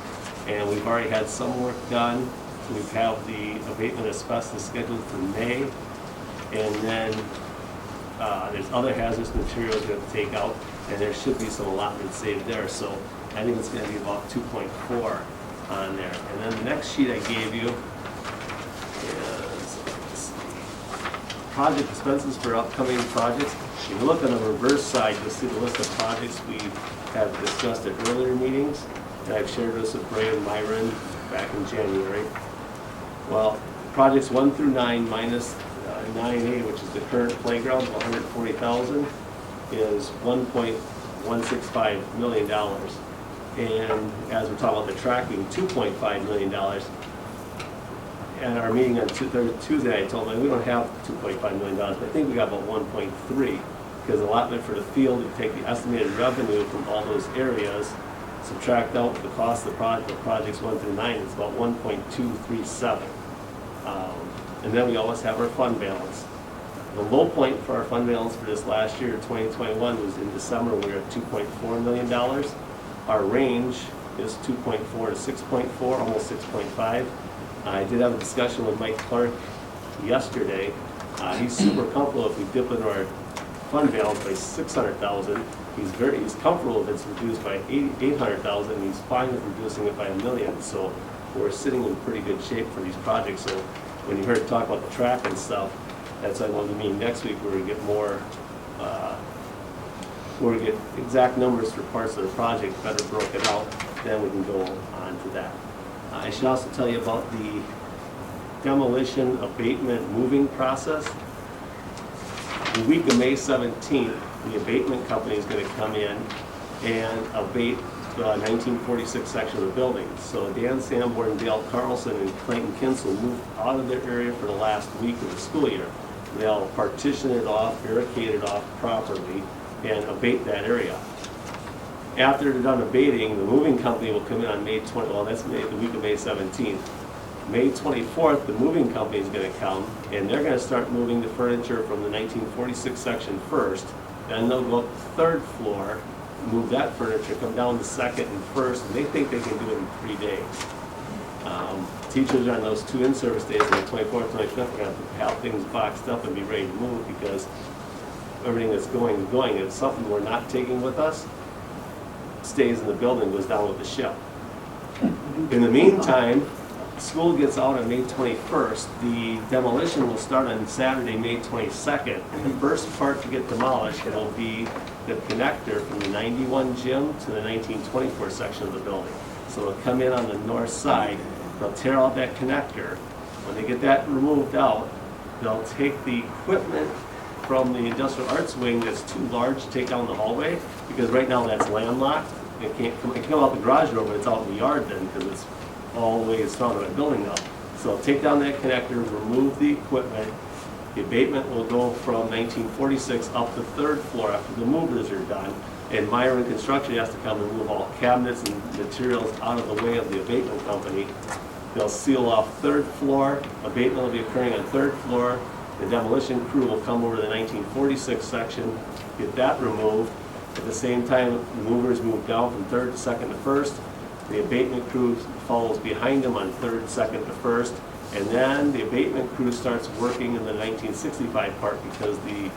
and we've already had some work done. We have the abatement asbestos scheduled for May, and then there's other hazardous materials we have to take out, and there should be some allotment saved there. So I think it's going to be about 2.4 on there. And then the next sheet I gave you is project expenses for upcoming projects. If you look on the reverse side, you'll see the list of projects we have discussed at earlier meetings, and I've shared this with Bray and Myron back in January. Well, projects 1 through 9 minus 9A, which is the current playground of $140,000, is $1.165 million. And as we're talking about the tracking, $2.5 million. And our meeting on Tuesday, I told them we don't have $2.5 million, but I think we got about 1.3, because allotment for the field, you take the estimated revenue from all those areas, subtract out the cost of the projects 1 through 9, it's about 1.237. And then we always have our fund balance. The low point for our fund balance for this last year, 2021, was in December. We were at $2.4 million. Our range is 2.4 to 6.4, almost 6.5. I did have a discussion with Mike Clark yesterday. He's super comfortable if we dip into our fund balance by $600,000. He's comfortable if it's reduced by $800,000. He's fine with reducing it by $1 million. So we're sitting in pretty good shape for these projects. So when you heard talk about the track and stuff, that's why I wanted to meet next week where we get more, where we get exact numbers for parts of the project better broken out. Then we can go on to that. I should also tell you about the demolition abatement moving process. The week of May 17th, the abatement company is going to come in and abate the 1946 section of the building. So Dan Sanborn, Dale Carlson, and Clayton Kinsel moved out of their area for the last week of the school year. They'll partition it off, barricade it off properly, and abate that area. After they're done abating, the moving company will come in on May 20, well, that's the week of May 17th. May 24th, the moving company is going to come, and they're going to start moving the furniture from the 1946 section first. Then they'll go up the third floor, move that furniture, come down the second and first, and they think they can do it in 3 days. Teachers on those 2 in-service days, on the 24th, 25th, are going to have things boxed up and be ready to move because everything that's going. If something we're not taking with us stays in the building, goes down with the ship. In the meantime, school gets out on May 21st. The demolition will start on Saturday, May 22nd. And the first part to get demolished will be the connector from the 91 gym to the 1924 section of the building. So they'll come in on the north side, they'll tear out that connector. When they get that removed out, they'll take the equipment from the industrial arts wing that's too large to take down the hallway, because right now that's landlocked. It can come out the garage door, but it's out in the yard then, because it's all the way it's found in that building now. So take down that connector, remove the equipment. The abatement will go from 1946 up the third floor after the movers are done. And Myron Construction has to come and move all cabinets and materials out of the way of the abatement company. They'll seal off third floor. Abatement will be occurring on third floor. The demolition crew will come over to the 1946 section, get that removed. At the same time, the movers move down from third to second to first. The abatement crew follows behind them on third, second to first. And then the abatement crew starts working in the 1965 part because the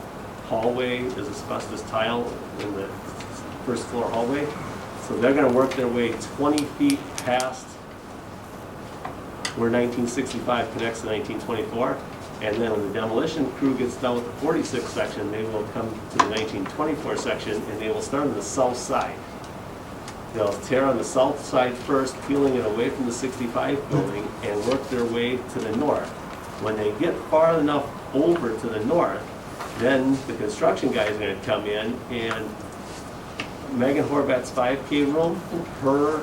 hallway is asbestos tile in the first floor hallway. So they're going to work their way 20 feet past where 1965 connects to 1924. And then when the demolition crew gets done with the 46 section, they will come to the 1924 section and they will start on the south side. They'll tear on the south side first, peeling it away from the 65 building, and work their way to the north. When they get far enough over to the north, then the construction guys are going to come in, and Megan Horvat's 5K room, her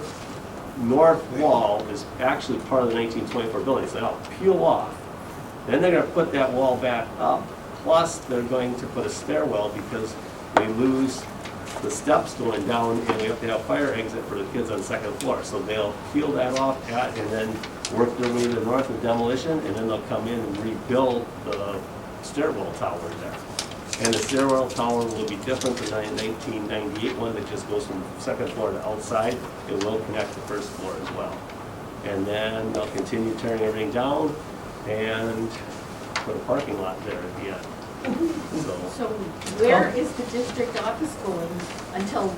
north wall is actually part of the 1924 building, so they'll peel off. Then they're going to put that wall back up, plus they're going to put a stairwell because we lose the steps going down and we have to have fire exit for the kids on the second floor. So they'll peel that off and then work their way to the north with demolition, and then they'll come in and rebuild the stairwell tower there. And the stairwell tower will be different than the 1998 one that just goes from second floor to outside. It will connect the first floor as well. And then they'll continue tearing everything down and put a parking lot there at the end. So where is the district office going until?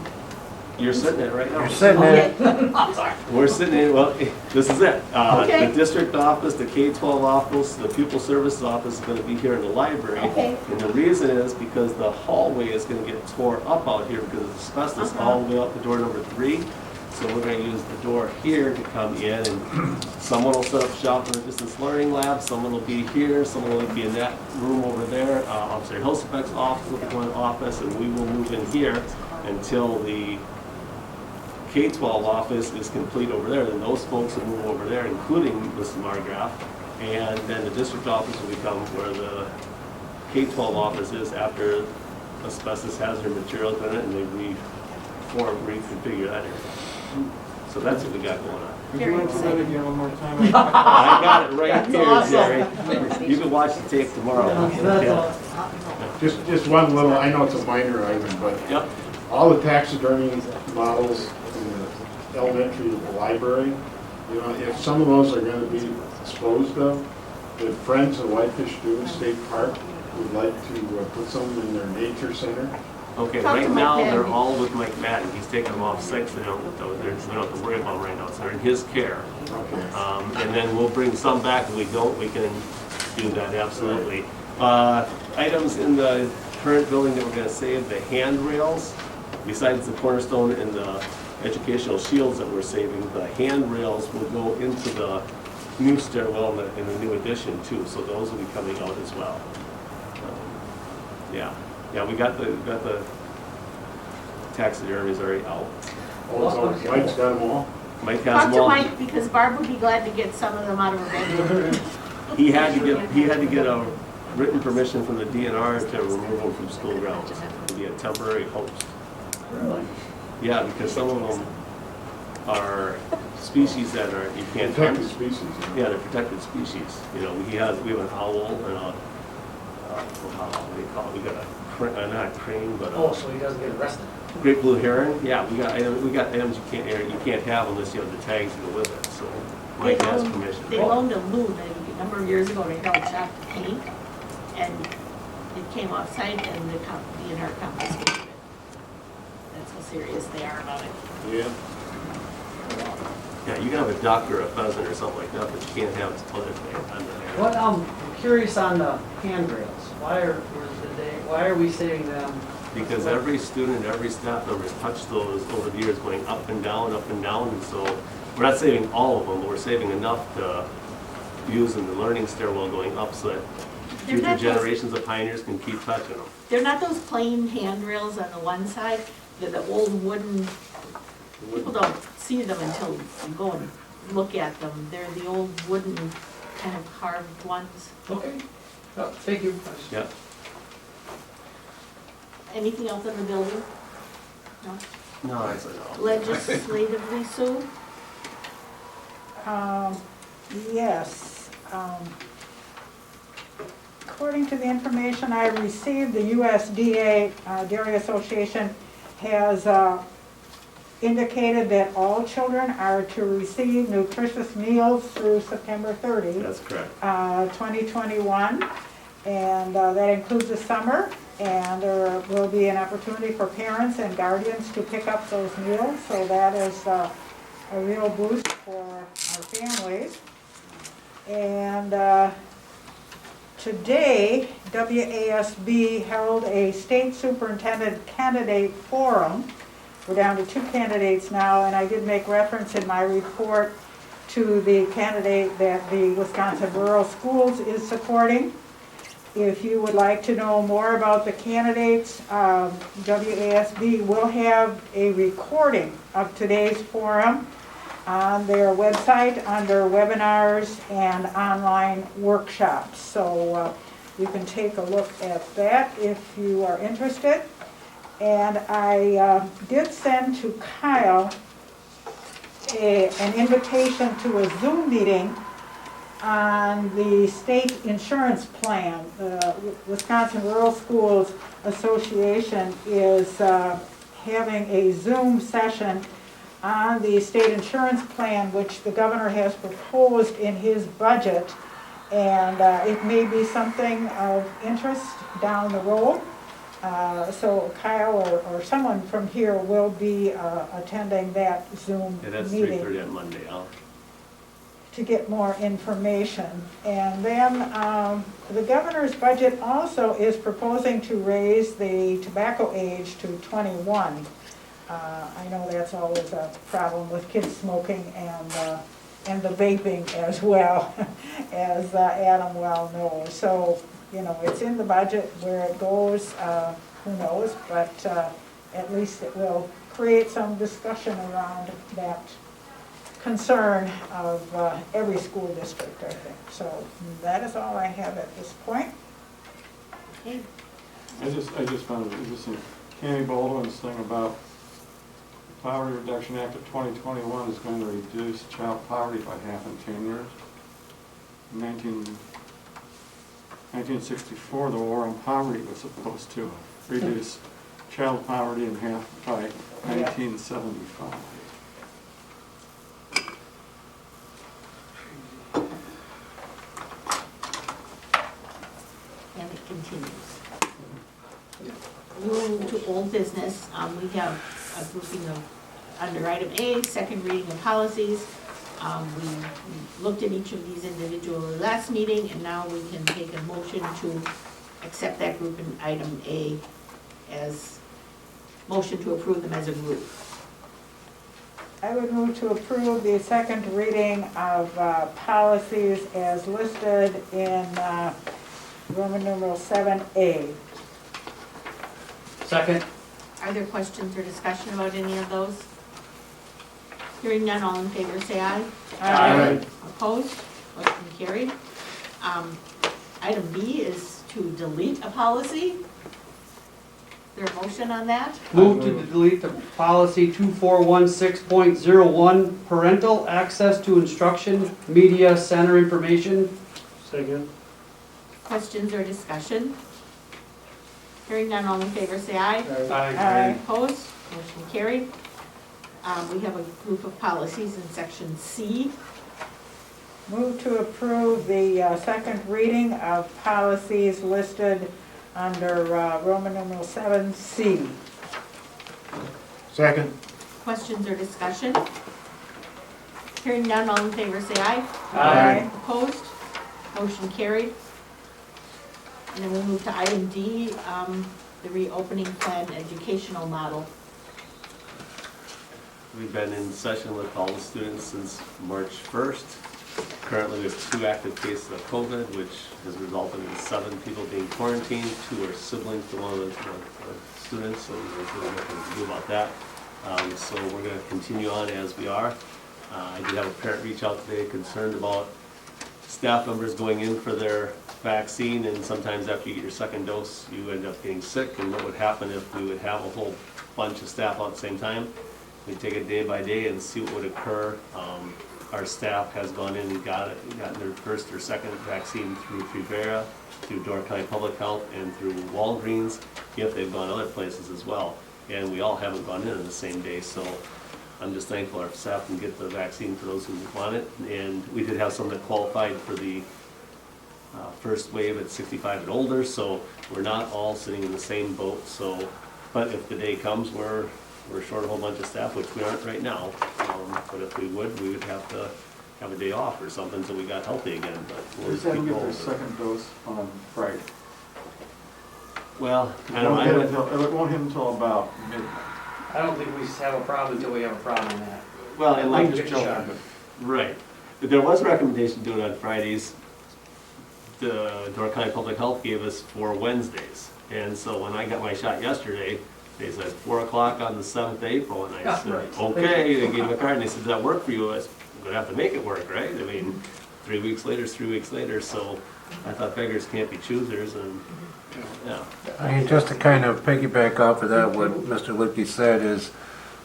You're sitting in it right now. You're sitting in it. I'm sorry. We're sitting in, well, this is it. Okay. The district office, the K-12 office, the pupil services office is going to be here in the library. Okay. And the reason is because the hallway is going to get tore up out here because of asbestos all the way out to door number 3. So we're going to use the door here to come in, and someone will set up shop in the distance learning lab, someone will be here, someone will be in that room over there, Officer Hilsbeck's office will be one office, and we will move in here until the K-12 office is complete over there. Then those folks will move over there, including Mrs. Margraf, and then the district office will become where the K-12 office is after asbestos hazard materials in it, and they reconfigure that area. So that's what we got going on. Could you answer that again one more time? I got it right That's here, awesome. Jerry. You can watch the tape tomorrow. Yeah. Just one little, I know it's a minor item, but Yep. all the taxidermy models in the elementary library, you know, if some of those are gonna be disposed of, the Friends of Whitefish Dune State Park would like to put some in their nature center. Okay, Talk to right Mike now, Madden. they're all with Mike Madden. He's taking them off sick, so they don't have to worry about them right now. So they're in his care. Okay. And then we'll bring some back. If we don't, we can do that, absolutely. Items in the current building that we're gonna save, the handrails, besides the cornerstone and the educational shields that we're saving, the handrails will go into the new stairwell and a new addition too, so those will be coming out as well. Yeah, we got the taxidermies already out. Oh, so Mike's got them all? Mike has Talk them to all. Mike, because Barb would be glad to get some of them out of her bedroom. He had to get a written permission from the DNR to remove them from school grounds, to be a temporary host. Really? Yeah, because some of them are species that you can't hunt. Protected species. Yeah, they're protected species. You know, we have an owl and what do you call it? We got not a crane, but Oh, so he doesn't get arrested? great blue heron. Yeah, we got items you can't have unless you have the tags to go with it. So Mike has permission. They loaned a loon a number of years ago to Harold Shop to paint, and it came off site, and the DNR confiscated it. That's how serious they are about it. Yeah. Oh, Yeah, you can have a duck or a pheasant or something like that, but you can't have other things under there. What, I'm curious on the handrails. Why are we saving them? Because every student, every staff member has touched those over the years, going up and down, and so we're not saving all of them, but we're saving enough to use in the learning stairwell going up so that They're future not those- generations of pioneers can keep touching them. They're not those plain handrails on the one side, they're the old wooden, people don't see them until you go and look at them. They're the old wooden kind of carved ones. Okay. Thank you. Yeah. Anything else in the building? No? No, I said no. Legislatively, Sue? Yes. According to the information I received, the USDA Dairy Association has indicated that all children are to receive nutritious meals through September 30, That's correct. 2021, and that includes the summer, and there will be an opportunity for parents and guardians to pick up those meals, so that is a real boost for our families. And today, WASB held a state superintendent candidate forum. We're down to 2 candidates now, and I did make reference in my report to the candidate that the Wisconsin Rural Schools is supporting. If you would like to know more about the candidates, WASB will have a recording of today's forum on their website under webinars and online workshops. So you can take a look at that if you are interested. And I did send to Kyle an invitation to a Zoom meeting on the state insurance plan. The Wisconsin Rural Schools Association is having a Zoom session on the state insurance plan, which the governor has proposed in his budget. And it may be something of interest down the road. So Kyle or someone from here will be attending that Zoom Yeah, that's meeting 3:30 on Monday, huh? to get more information. And then the governor's budget also is proposing to raise the tobacco age to 21. I know that's always a problem with kids smoking and the vaping as well, as Adam well knows. So, you know, it's in the budget. Where it goes, who knows, but at least it will create some discussion around that concern of every school district, I think. So that is all I have at this point. Okay. I just found it interesting. Tammy Baldwin's thing about the Poverty Reduction Act of 2021 is going to reduce child poverty by half in 10 years. In 1964, the War on Poverty was supposed to reduce child poverty in half by 1975. And it continues. Moving to old business, we have a grouping of, under item A, second reading of policies. We looked at each of these individually last meeting, and now we can take a motion to accept that group in item A as, motion to approve them as a group. I would move to approve the second reading of policies as listed in Roman numeral 7A. Second. Are there questions or discussion about any of those? Hearing none, all in favor say aye. Aye. Opposed? Motion carried. Item B is to delete a policy. Is there a motion on that? Move to delete the policy 2416.01, parental access to instruction, media center information. Second. Questions or discussion? Hearing none, all in favor say aye. Aye. Opposed? Motion carried. We have a group of policies in section C. Move to approve the second reading of policies listed under Roman numeral 7C. Second. Questions or discussion? Hearing none, all in favor say aye. Aye. Opposed? Motion carried. And then we'll move to item D, the reopening plan educational model. We've been in session with all the students since March 1st. Currently, we have 2 active cases of COVID, which has resulted in 7 people being quarantined. 2 are siblings to one of the students, so there's really nothing to do about that. So we're going to continue on as we are. I did have a parent reach out today concerned about staff members going in for their vaccine, and sometimes after you get your second dose, you end up getting sick, and what would happen if we would have a whole bunch of staff out at the same time. We take it day by day and see what would occur. Our staff has gone in and gotten their first or second vaccine through Trevera, through Door County Public Health, and through Walgreens, if they've gone other places as well. And we all haven't gone in the same day, so I'm just thankful our staff can get the vaccine for those who want it. And we did have some that qualified for the first wave at 65 and older, so we're not all sitting in the same boat. So, but if the day comes where we're short a whole bunch of staff, which we aren't right now, but if we would have to have a day off or something until we got healthy again. But we'll Just just have keep them get their going. second dose on Friday. Well, I It don't won't hit know. until about midnight. I don't think we have a problem until we have a problem in that. Well, and I like, can get Just shot. joking. right, but there was a recommendation to do it on Fridays. The Door County Public Health gave us for Wednesdays, and so when I got my shot yesterday, they said 4 o'clock on the 7th of April, and I Yeah, said, right. okay, they gave me a card, and they said, does that work for you? I said, I'm gonna have to make it work, right? I mean, 3 weeks later is 3 weeks later, so I thought beggars can't be choosers, and, yeah. I mean, just to kind of piggyback off of that, what Mr. Lipke said is,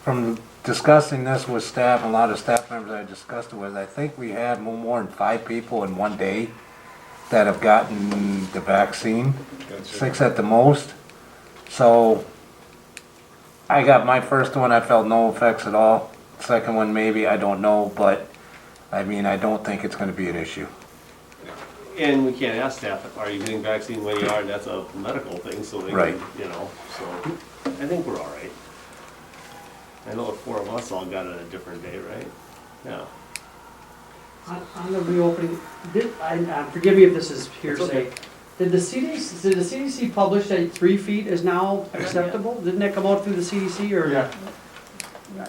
from discussing this with staff, and a lot of staff members I discussed it with, I think we had no more than 5 people in one day that have gotten the vaccine, 6 at the most. So, I got my first one, I felt no effects at all. Second one, maybe, I don't know, but, I mean, I don't think it's gonna be an issue. And we can't ask staff, are you getting vaccine when you are? That's a medical thing, so they Right. can, you know, so I think we're all right. I know the 4 of us all got it a different day, right? Yeah. On the reopening, forgive me if this is hearsay. okay. Did the CDC publish that 3 feet is now acceptable? Didn't that come out through the CDC or? Yeah,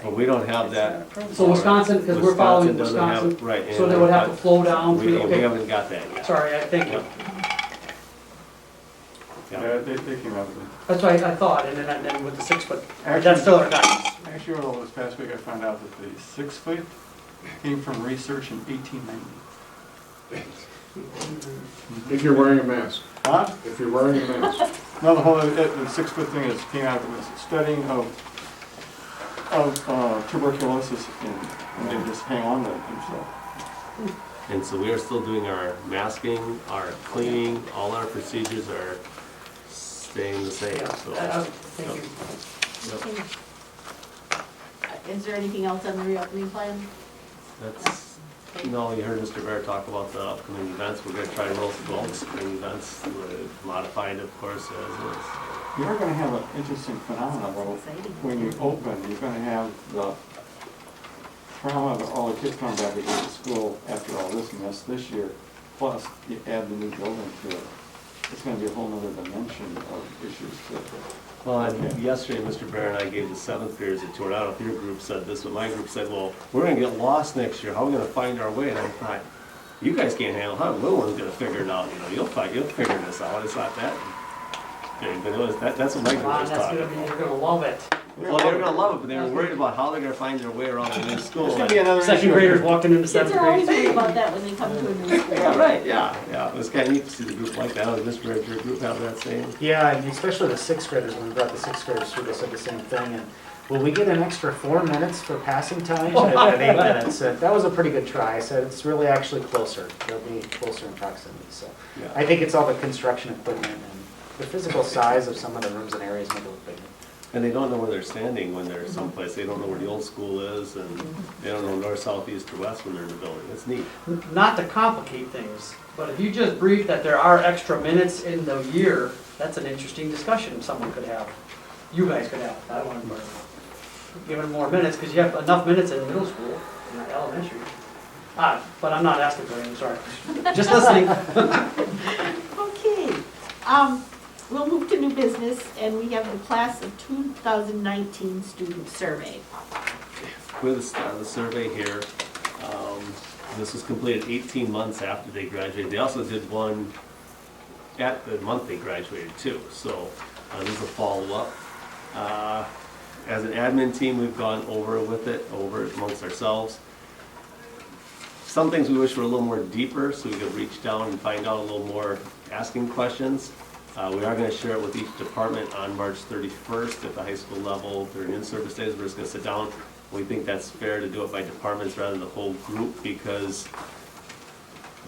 But we don't have that. So Wisconsin, because we're following doesn't have- Wisconsin, Right. so and they would have to flow down We through, we okay. haven't got that yet. Sorry, thank you. Yeah. yeah, they came out with it. That's what I thought, and then with the 6 foot, Actually- that's still our guidance. Actually, well, this past week I found out that the 6 foot came from research in 1890. If you're wearing a mask. Huh? If you're wearing a mask. No, the 6 foot thing is, came out, it was studying of tuberculosis and they just hang on to it themselves. And so we are still doing our masking, our cleaning, all our procedures are staying the same, so. Thank you. Yep. Is there anything else on the reopening plan? That's, no, you heard Mr. Bear talk about the upcoming events. We're gonna try to roll some all the spring events, modified of course as is. You're gonna have an interesting phenomenon, though. When you open, you're gonna have the trauma of all the kids coming back again to school after all this mess this year, plus you add the new building to it. It's gonna be a whole nother dimension of issues to Well, and yesterday, Mr. Bear and I gave the seventh graders a tour. I don't know if your group said this, but my group said, well, we're gonna get lost next year. How are we gonna find our way? And I thought, you guys can't handle it. How the little one's gonna figure it out? You know, you'll figure this out. It's not that big, but it was, that's what my group was That's talking gonna be, about. you're gonna love it. Well, they were gonna love it, but they were worried about how they're gonna find their way around the new school. There's gonna be another Second issue. graders walking into Kids seventh are always grade. worried about that when they come to a new school. Yeah, right, yeah. It was kinda neat to see the group like that. Mr. Bear, did your group have that same? Yeah, and especially the sixth graders, when we brought the sixth graders through, they said the same thing. And will we get an extra 4 minutes for passing time? I had 8 minutes. And that was a pretty good try. I said it's really actually closer. They'll be closer in proximity. So Yeah. I think it's all the construction equipment and the physical size of some of the rooms and areas make it look bigger. And they don't know where they're standing when they're someplace. They don't know where the old school is, and they don't know north, south, east, or west when they're in the building. It's neat. Not to complicate things, but if you just brief that there are extra minutes in the year, that's an interesting discussion someone could have. You guys could have. I don't want to give it more minutes because you have enough minutes in middle school, not elementary. But I'm not asking for it, I'm sorry. Just listening. Okay, we'll move to new business, and we have the class of 2019 student survey. With the survey here, this was completed 18 months after they graduated. They also did one at the month they graduated too, so this is a follow-up. As an admin team, we've gone over it amongst ourselves. Some things we wish were a little more deeper, so we could reach down and find out a little more, asking questions. We are going to share it with each department on March 31st at the high school level during in-service days. We're just going to sit down. We think that's fair to do it by departments rather than the whole group because,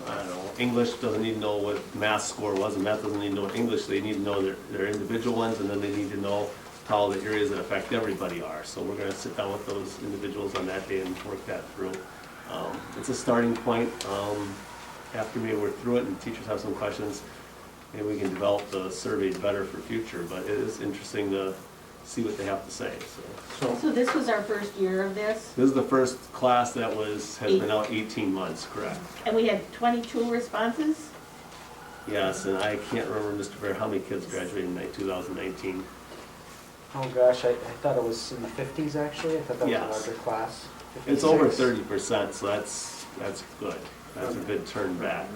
I don't know, English doesn't need to know what math score was, and math doesn't need to know what English. They need to know their individual ones, and then they need to know how the areas that affect everybody are. So we're going to sit down with those individuals on that day and work that through. It's a starting point. After maybe we're through it and teachers have some questions, maybe we can develop the survey better for future, but it is interesting to see what they have to say. So this was our first year of this, This is the first class that has been out 18 months, correct? and we had 22 responses? Yes, and I can't remember, Mr. Bear, how many kids graduated in 2019? Oh gosh, I thought it was in the 50s actually. I thought that was Yes. a larger class. It's over 56. 30%, so that's good. That's a good turn back.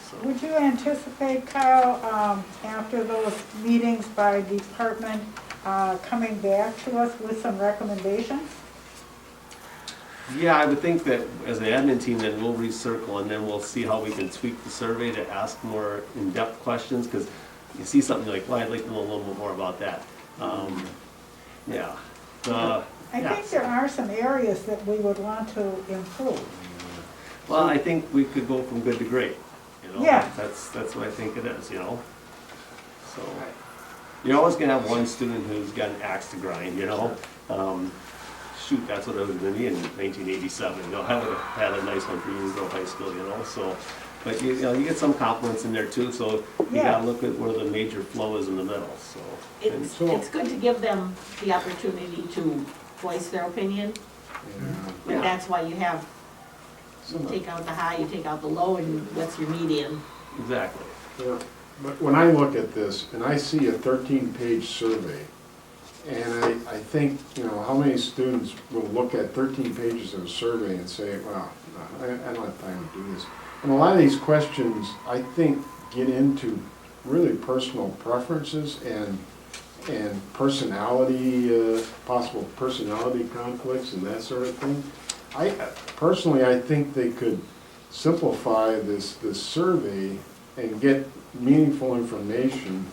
So, Would you anticipate, Kyle, after those meetings by department, coming back to us with some recommendations? yeah, I would think that as an admin team, then we'll recircle and then we'll see how we can tweak the survey to ask more in-depth questions, because you see something you're like, well, I'd like to know a little bit more about that. Yeah. I think there are some areas that we would want to improve. Well, I think we could go from good to great, you know? Yeah. That's what I think it is, you know? So, you're always gonna have one student who's got an axe to grind, you know? Shoot, that's what it was gonna be in 1987, you know? I would have had a nice one for Union Grove High School, you know, so. But you know, you get some compliments in there too, so you Yeah. gotta look at where the major flow is in the middle, so. And It's good to give them the opportunity to voice their opinion, but Yeah. that's why you have, you take out the high, you take out the low, and what's your median? Exactly. Yeah, but when I look at this, and I see a 13-page survey, and I think, you know, how many students will look at 13 pages of a survey and say, well, no, I don't have time to do this. And a lot of these questions, I think, get into really personal preferences and personality, possible personality conflicts and that sort of thing. Personally, I think they could simplify this survey and get meaningful information,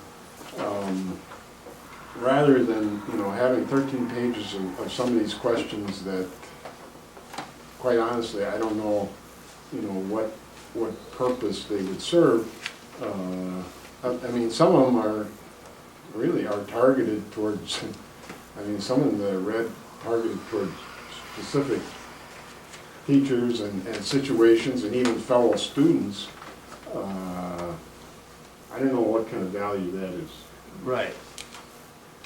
rather than, you know, having 13 pages of some of these questions that, quite honestly, I don't know, you know, what purpose they would serve. I mean, some of them are targeted towards, I mean, some of them are targeted towards specific teachers and situations and even fellow students. I don't know what kind of value that is. Right.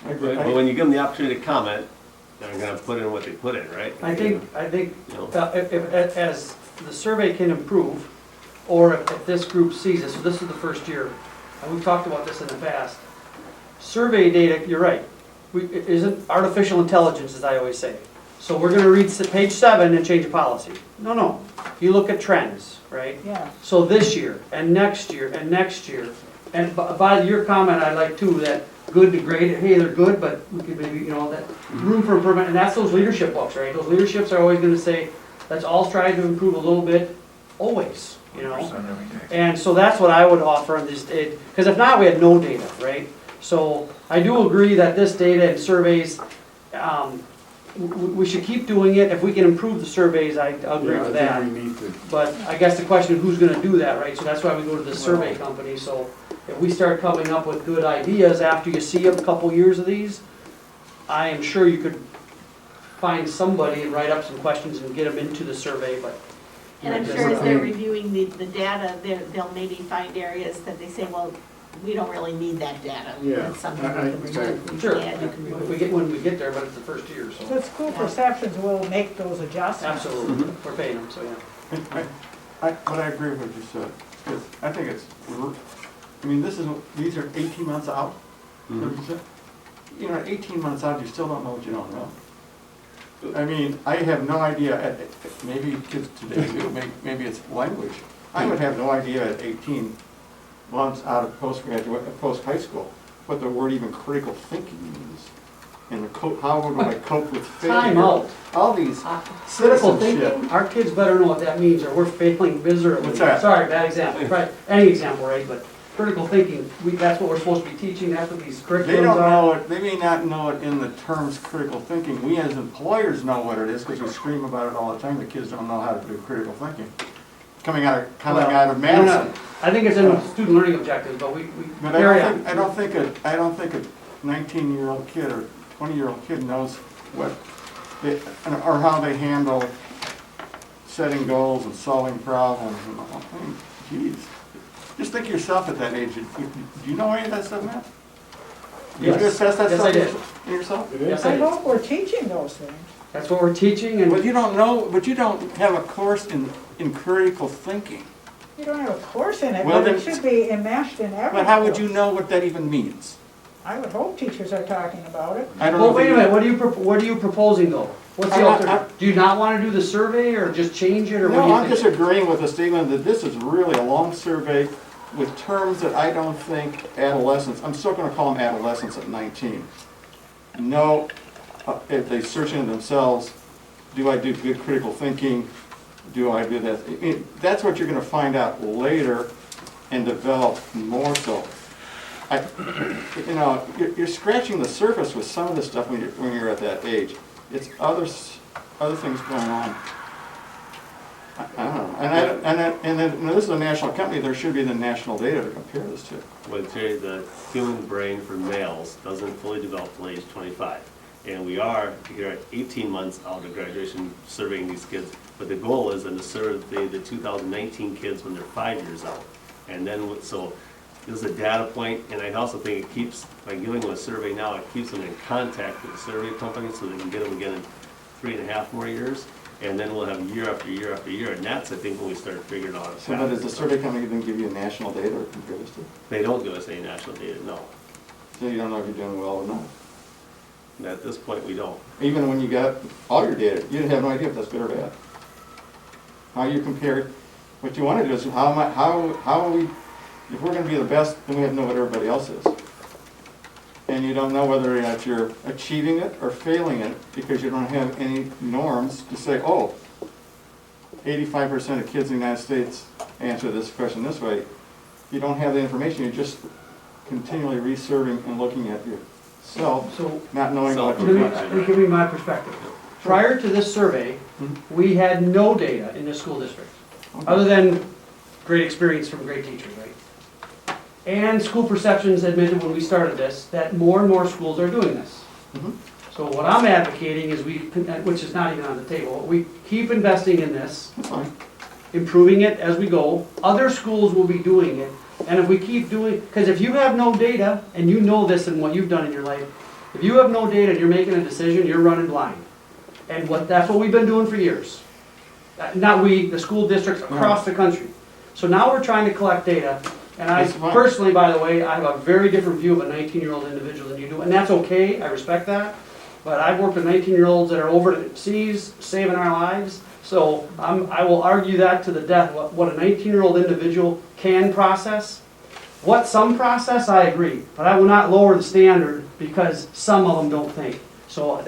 I agree. But when you give them the opportunity to comment, they're gonna put in what they put in, right? I think, You know? if, as the survey can improve, or if this group sees it, so this is the first year, and we've talked about this in the past, survey data, you're right, it isn't artificial intelligence, as I always say. So we're gonna read page 7 and change a policy. No, you look at trends, right? Yeah, So this year, and next year, and next year, and by your comment, I like too, that good to great, hey, they're good, but we could maybe, you know, that room for improvement, and that's those leadership books, right? Those leaderships are always gonna say, let's all strive to improve a little bit, always, you know? And so that's what I would offer on this, because if not, we had no data, right? So I do agree that this data and surveys, we should keep doing it. If we can improve the surveys, I agree Yeah, with I that. think we need to. But I guess the question is who's gonna do that, right? So that's why we go to the survey company. So if we start coming up with good ideas after you see a couple years of these, I am sure you could find somebody and write up some questions and get them into the survey, but. And I'm sure as they're reviewing the data, they'll maybe find areas that they say, well, we don't really need that data. Yeah, That's something we can remove. exactly. You Sure, can add, you can remove. when we get there, but it's the first year, so. the school perceptions will make those adjustments. Absolutely, we're paying them, so yeah. But I agree with what you said, because I think it's, I mean, these are 18 months out. Mhm. You know, 18 months out, you still don't know what you don't know. I mean, I have no idea, maybe kids today do, maybe it's language. I would have no idea at 18 months out of post-high school, what the word even critical thinking means. And how would I cope with failure? Time out. All these Critical citizenship. thinking, our kids better know what that means, or we're failing miserably. What's that? Sorry, bad example, right, any example, right, but critical thinking, that's what we're supposed to be teaching, that's what these They curriculums don't are. know it, they may not know it in the terms critical thinking. We as employers know what it is because we scream about it all the time. The kids don't know how to do critical thinking. Coming out of Well, Madison. I think it's in the student learning objectives, but we But carry I on. don't think a 19-year-old kid or 20-year-old kid knows what, or how they handle setting goals and solving problems. And all. I mean, geez, just think of yourself at that age. Do you know any of that stuff, Matt? Did Yes. you assess that Yes, stuff I did. in yourself? It is. Yes, I hope we're teaching those things. That's what we're teaching, and But you don't know, but you don't have a course in critical thinking. You don't have a course in it, Well, but it then- should be enmeshed in every But how would course. you know what that even means? I would hope teachers are talking about it. I don't know. well, if wait a you- minute, what are you proposing though? What's the I'm not- alternative? Do you not wanna do the survey, or just change it, or what do No, you I'm think? just agreeing with the statement that this is really a long survey with terms that I don't think adolescents, I'm still gonna call them adolescents at 19. No, if they search into themselves, do I do good critical thinking? Do I do that? That's what you're gonna find out later and develop more so. You're scratching the surface with some of this stuff when you're at that age. It's other things going on. I don't know. And then this is a national company, there should be the national data to compare this to. But Jerry, the human brain for males doesn't fully develop till age 25. And we are here at 18 months out of graduation surveying these kids. But the goal is then to survey the 2019 kids when they're 5 years out. And then, so this is a data point, and I also think it keeps, by giving them a survey now, it keeps them in contact with the survey company so they can get them again in 3.5 more years. And then we'll have year after year after year. And that's, I think, when we start figuring out. So but does the survey company then give you national data to compare this to? They don't give us any national data, no. So you don't know if you're doing well or not. And at this point, we don't. Even when you got all your data, you didn't have no idea if that's good or bad. How you compare, what you want to do is how are we, if we're going to be the best, then we have to know what everybody else is. And you don't know whether or not you're achieving it or failing it because you don't have any norms to say, oh, 85% of kids in the United States answer this question this way. You don't have the information, you're just continually researching and looking at yourself, So, not knowing what Give you're me, doing. give me my perspective. Prior to this survey, we had no data in this school district, other than great experience from great teachers, right? And school perceptions admitted when we started this, that more and more schools are doing this. Mhm. So what I'm advocating is which is not even on the table, we keep investing in this, That's fine. improving it as we go. Other schools will be doing it, and if we keep doing, because if you have no data, and you know this in what you've done in your life, if you have no data and you're making a decision, you're running blind. And that's what we've been doing for years. Not we, the school districts across the country. So now we're trying to collect data And I That's fine. personally, by the way, I have a very different view of a 19-year-old individual than you do, and that's okay, I respect that. But I've worked with 19-year-olds that are overseas, saving our lives, so I will argue that to the death, what a 19-year-old individual can process. What some process, I agree, but I will not lower the standard because some of them don't think. So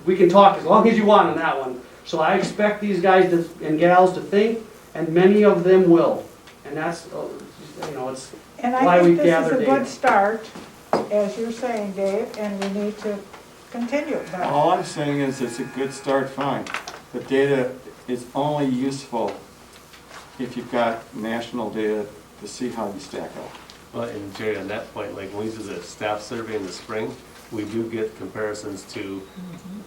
we can talk as long as you want on that one. So I expect these guys and gals to think, and many of them will. And that's, it's And why I we think this is gather a data. good start, as you're saying, Dave, and we need to continue. But All I'm saying is it's a good start, fine. The data is only useful if you've got national data to see how you stack up. Well, and Jerry, on that point, like when we do the staff survey in the spring, we do get comparisons to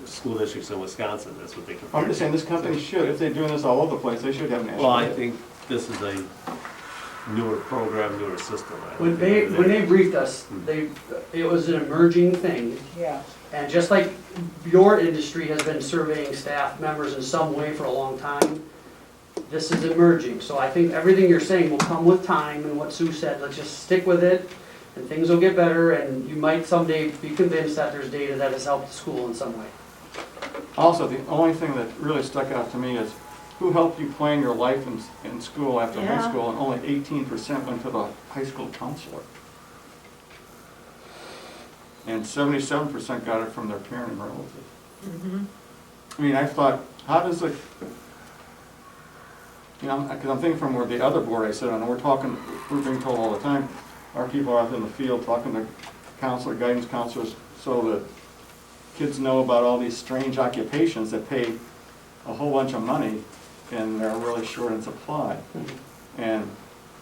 school districts in Wisconsin. That's what they compare. I'm just saying, this company should, if they're doing this all over the place, they should have national Well, I data. think this is a newer program, newer system. I don't When think they briefed us, it was an emerging thing. yeah, And just like your industry has been surveying staff members in some way for a long time, this is emerging. So I think everything you're saying will come with time, and what Sue said, let's just stick with it, and things will get better, and you might someday be convinced that there's data that has helped the school in some way. Also, the only thing that really stuck out to me is who helped you plan your life in school after high Yeah. school, and only 18% went to the high school counselor. And 77% got it from their parent and relative. I mean, I thought, how does it, because I'm thinking from where the other board I sit on, we're being told all the time, our people are out in the field talking to guidance counselors, so that kids know about all these strange occupations that pay a whole bunch of money and they're really short in supply.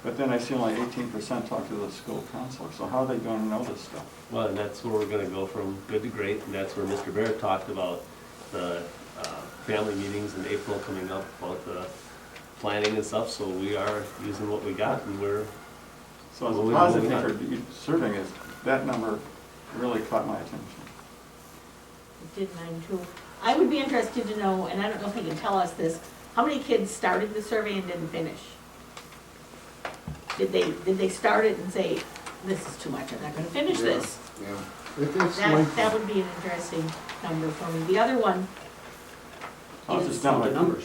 But then I see only 18% talk to the school counselor, so how are they going to know this stuff? Well, and that's where we're gonna go from good to great, and that's where Mr. Bear talked about the family meetings in April coming up, about the planning and stuff, so we are using what we got, and we're, So as Well, a we- positive we- thing for you serving is, that number really caught my attention. It did mine too. I would be interested to know, and I don't know if you can tell us this, how many kids started the survey and didn't finish? Did they start it and say, this is too much, I'm not gonna finish this? Yeah. It's That would be an interesting number for me. The other one How's this is, done? The By- numbers.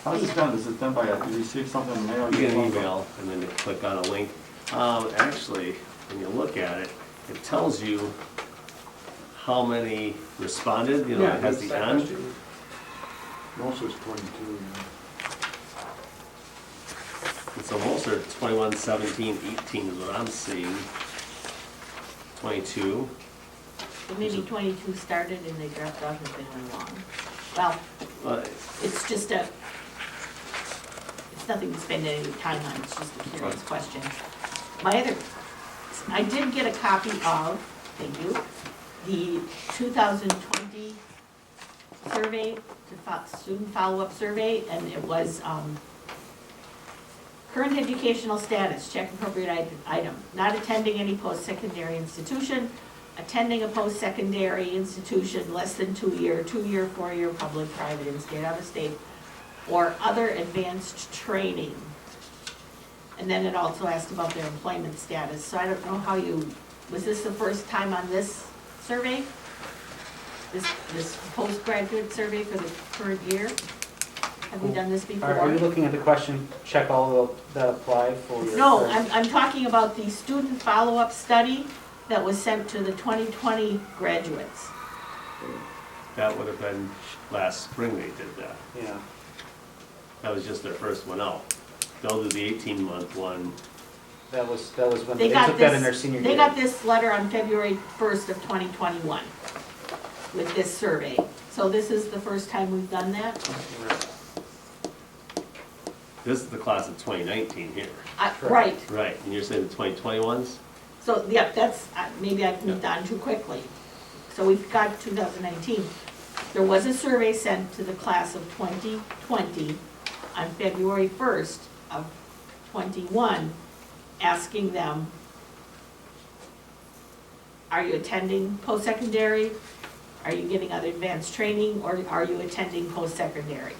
How's this done? Is it done by, you receive something in the mail? you get an email, and then you click on a link. Actually, when you look at it, it tells you how many responded, it has the end. Most is 22, yeah. And so most are 21, 17, 18 is what I'm seeing. 22. maybe 22 started and they dropped off as they went along. Well, Uh, it's just it's nothing to spend any time on, it's just a curious question. I did get a copy of, thank you, the 2020 survey, student follow-up survey, and it was, current educational status, check appropriate item, not attending any post-secondary institution, attending a post-secondary institution less than 2-year, 4-year public, private, in-state, out-of-state, or other advanced training. And then it also asked about their employment status, so I don't know how was this the first time on this survey? This postgraduate survey for the current year? Have we done this before? Are you looking at the question, check all that apply for your? No, current- I'm talking about the student follow-up study that was sent to the 2020 graduates. That would have been last spring they did that. Yeah, That was just their first one out. They'll do the 18-month one. that was when They they got took that in their senior year. They got this letter on February 1st of 2021 with this survey. So this is the first time we've done that? This is the class of 2019 here. Right. Right, and you're saying the 2021s? So, yep, that's, maybe I've moved on too quickly. So we've got 2019. There was a survey sent to the class of 2020 on February 1st of 21, asking them, are you attending post-secondary? Are you getting other advanced training, or are you attending post-secondary?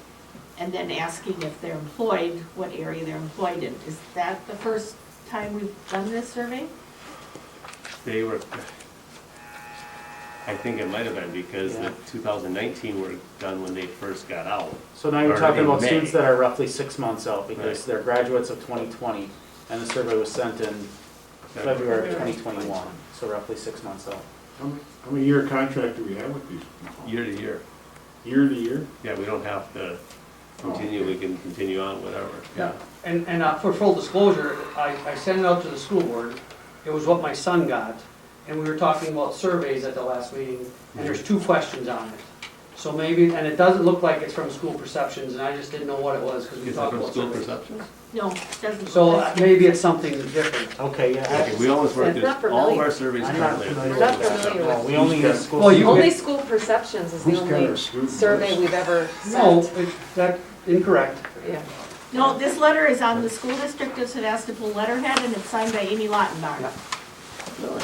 and then asking if they're employed, what area they're employed in. Is that the first time we've done this survey? They were, I think it might have been because Yeah. the 2019 were done when they first got out. So now you're Or talking in about May. students that are roughly 6 months out because Right. they're graduates of 2020 and the survey was sent in February of 2021, so roughly 6 months out. How many year contract do we have with these people? Year to year. Year to year? Yeah, we don't have to continue, we can continue on, whatever. Yeah, and for full disclosure, I sent it out to the school board. It was what my son got, and we were talking about surveys at the last meeting, and there's 2 questions on it. So maybe, and it doesn't look like it's from school perceptions, and I just didn't know what it was, because we Is it talked from about school surveys. perceptions? No, it doesn't. So maybe it's something different. Okay, yeah. Okay, we always work It's this, not all of familiar. our surveys I'm not currently. are familiar We're not with familiar that. with- We only use school. Well, you- Only school perceptions is the Who's kind only of student survey voice? we've ever No, sent. that's incorrect. Yeah. No, this letter is on the school district of Sevastopol letterhead, and it's signed by Amy Lottenbach. Yeah.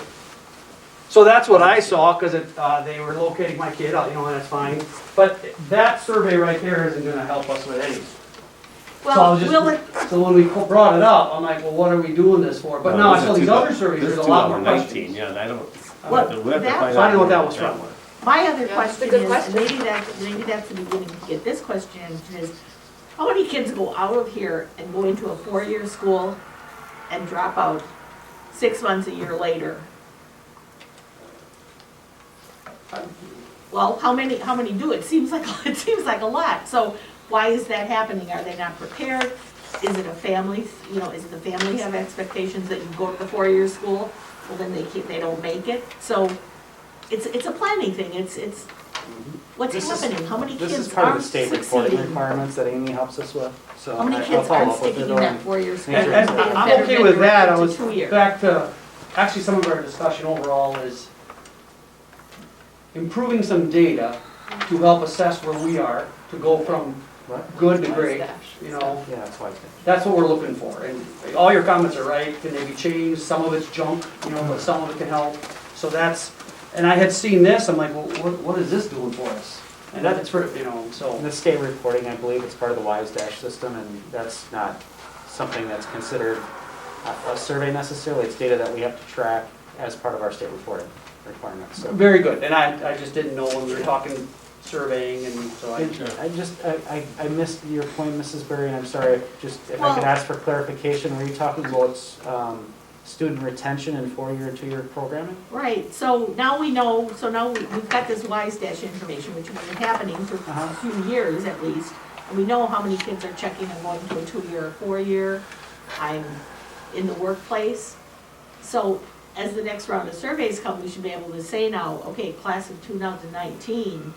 So that's what I saw, because they were locating my kid, you know, and that's fine. But that survey right there isn't gonna help us with anything. So I Well, was just- will it, So when we brought it up, I'm like, well, what are we doing this for? But now I this saw is these 2000 other surveys, this there's is a lot more 2019, questions. yeah, and I don't, Well, we have to that- find So I out. don't know what that was that from. was. my other Yeah, it's a question good is, question. and maybe that's the beginning to get this question answered, is how many kids go out of here and go into a 4-year school and drop out 6 months, a year later? Well, how many do? It seems like, it seems like a lot. So why is that happening? Are they not prepared? Is it a family, you know, is it the family have expectations that you go to the 4-year school? Well, then they don't make it. So it's a planning thing. It's what's This is- happening? How many This kids is part of aren't the state reporting succeeding? requirements that Amy helps us with, so. How many I'll kids follow aren't up with sticking it in on- that 4-year school? And- And They I'm better okay get with that, I directed was to 2-year. back to, actually, some of our discussion overall is improving some data to help assess where we are, to go from What? good to great, you know? Yeah, that's why I think. That's what we're looking for, and all your comments are right, can they be changed, some of it's junk, you know, but some of it can help. So that's, and I had seen this, I'm like, well, what is this doing for us? And that, it's for, you know, In so, the state reporting, I believe it's part of the WISE dash system, and that's not something that's considered a survey necessarily. It's data that we have to track as part of our state reporting requirements, so. very good, and I just didn't know when we were talking surveying, and so I missed your point, Mrs. Berry, and I'm sorry, if I could Well- ask for clarification, were you talking about student retention in 4-year and 2-year programming? Right, so now we know, so now we've got this WISE dash information, which has been happening for Uh-huh. a few years at least. And we know how many kids are checking and going to a 2-year or 4-year. I'm in the workplace. So as the next round of surveys come, we should be able to say now, okay, class of 2019,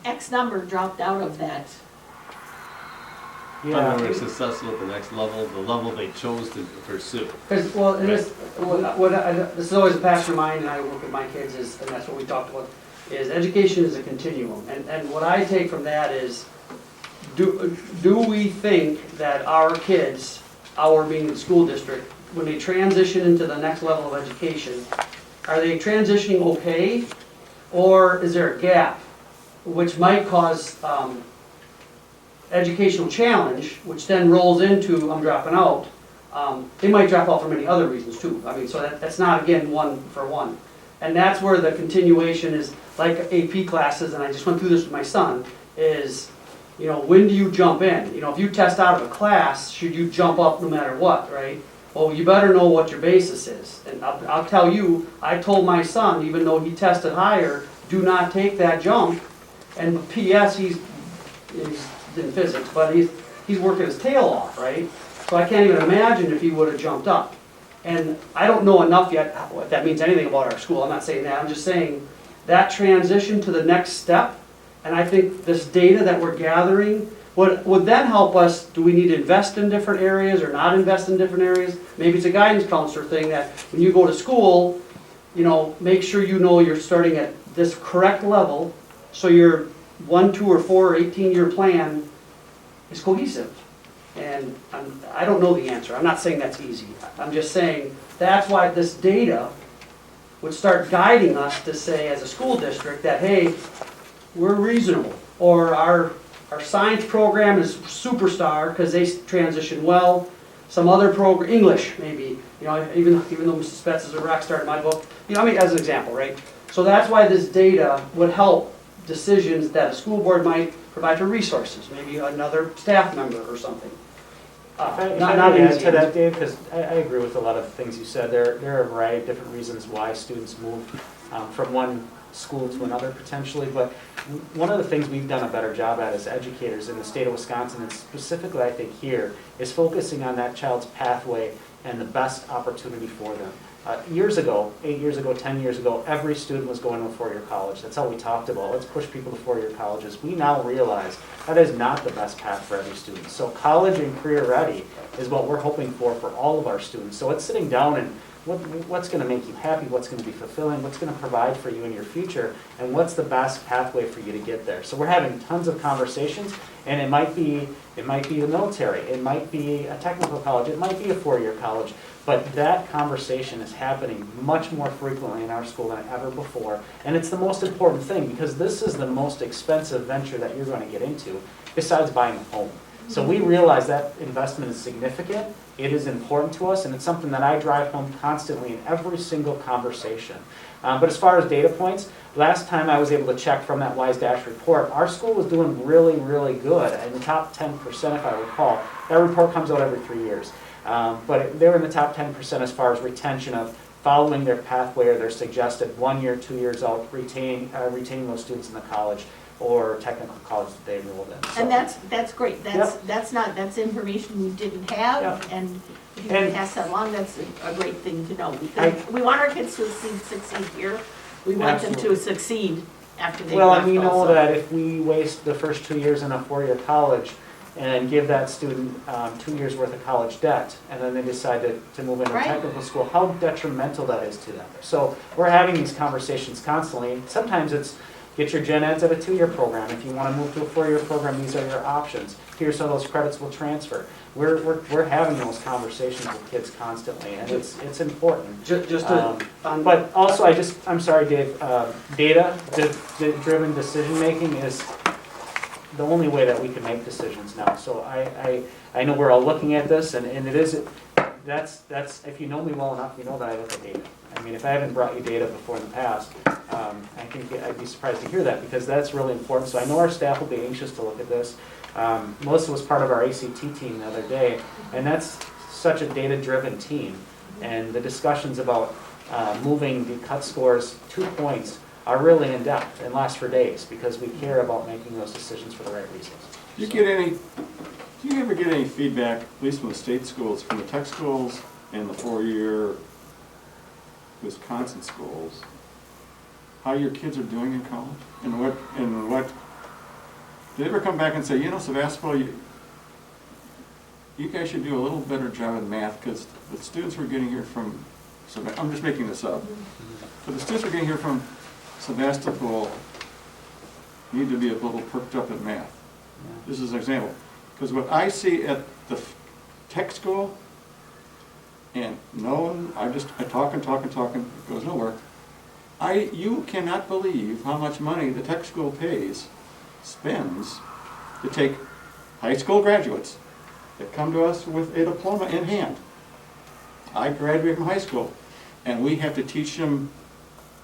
X number dropped out of that. Yeah. Whether we're successful at the next level, the level they chose to pursue. because, well, and this, this is always a passion of mine, and I work with my kids, is, and that's what we talked about, is education is a continuum. And what I take from that is, do we think that our kids, our being the school district, when they transition into the next level of education, are they transitioning okay? Or is there a gap, which might cause educational challenge, which then rolls into, I'm dropping out. They might drop out for many other reasons too. I mean, so that's not, again, one for one. And that's where the continuation is, like AP classes, and I just went through this with my son, is, you know, when do you jump in? You know, if you test out of a class, should you jump up no matter what, right? Well, you better know what your basis is. And I'll tell you, I told my son, even though he tested higher, do not take that jump. And P.S., he's in physics, but he's working his tail off, right? So I can't even imagine if he would have jumped up. And I don't know enough yet what that means anything about our school. I'm not saying that. I'm just saying that transition to the next step, and I think this data that we're gathering would then help us. Do we need to invest in different areas or not invest in different areas? Maybe it's a guidance counselor thing that when you go to school, you know, make sure you know you're starting at this correct level, so your 1, 2, or 4, or 18-year plan is cohesive. And I don't know the answer. I'm not saying that's easy. I'm just saying that's why this data would start guiding us to say, as a school district, that, hey, we're reasonable, or our Our science program is superstar because they transition well. Some other program, English maybe, you know, even though Mrs. Spetz is a rock star in my book, you know, I mean, as an example, right? So that's why this data would help decisions that a school board might provide for resources, maybe another staff member or something. If Not I may add easy. to that, Dave, because I agree with a lot of the things you said. There are a variety of different reasons why students move from one school to another potentially, but one of the things we've done a better job at as educators in the state of Wisconsin, and specifically I think here, is focusing on that child's pathway and the best opportunity for them. Years ago, 8 years ago, 10 years ago, every student was going to a four-year college. That's how we talked about, let's push people to four-year colleges. We now realize that is not the best path for every student. So college and career ready is what we're hoping for all of our students. So it's sitting down and what's going to make you happy, what's going to be fulfilling, what's going to provide for you in your future, and what's the best pathway for you to get there. So we're having tons of conversations, and it might be the military, it might be a technical college, it might be a four-year college, but that conversation is happening much more frequently in our school than ever before, and it's the most important thing because this is the most expensive venture that you're going to get into besides buying a home. So we realize that investment is significant, it is important to us, and it's something that I drive home constantly in every single conversation. But as far as data points, last time I was able to check from that WISE Dash report, our school was doing really, really good, in the top 10% if I recall. That report comes out every 3 years. But they were in the top 10% as far as retention of following their pathway or their suggested 1 year, 2 years out, retaining those students in the college or technical college that they enrolled in. So. And that's great. That's information we didn't have, Yep. and if you can pass that along, that's a great thing to know. Because we want our kids to succeed here. We want them to succeed after they Well, left and we know also. that if we waste the first 2 years in a four-year college and give that student 2 years worth of college debt, and then they decide to move into Right. technical school, how detrimental that is to them. So we're having these conversations constantly. Sometimes it's get your gen eds at a 2-year program. If you want to move to a 4-year program, these are your options. Here's how those credits will transfer. We're having those conversations with kids constantly, and it's important. Just But also, I'm sorry, Dave, data-driven decision-making is the only way that we can make decisions now. So I know we're all looking at this, and it is, that's, if you know me well enough, you know that I look at data. I mean, if I haven't brought you data before in the past, I think I'd be surprised to hear that, because that's really important. So I know our staff will be anxious to look at this. Melissa was part of our ACT team the other day, and that's such a data-driven team. And the discussions about moving the cut scores 2 points are really in-depth and last for days, because we care about making those decisions for the right reasons. Do you ever get any feedback, at least from the state schools, from the tech schools and the four-year Wisconsin schools, how your kids are doing in college? And what, did they ever come back and say, you know, Sevastopol, you guys should do a little better job in math, because the students we're getting here from, I'm just making this up, but the students we're getting here from Sevastopol need to be a little perked up in math. This is an example. Because what I see at the tech school, and no one, I talk and talk and talk, and it goes nowhere. You cannot believe how much money the tech school spends to take high school graduates that come to us with a diploma in hand. I graduated from high school, and we have to teach them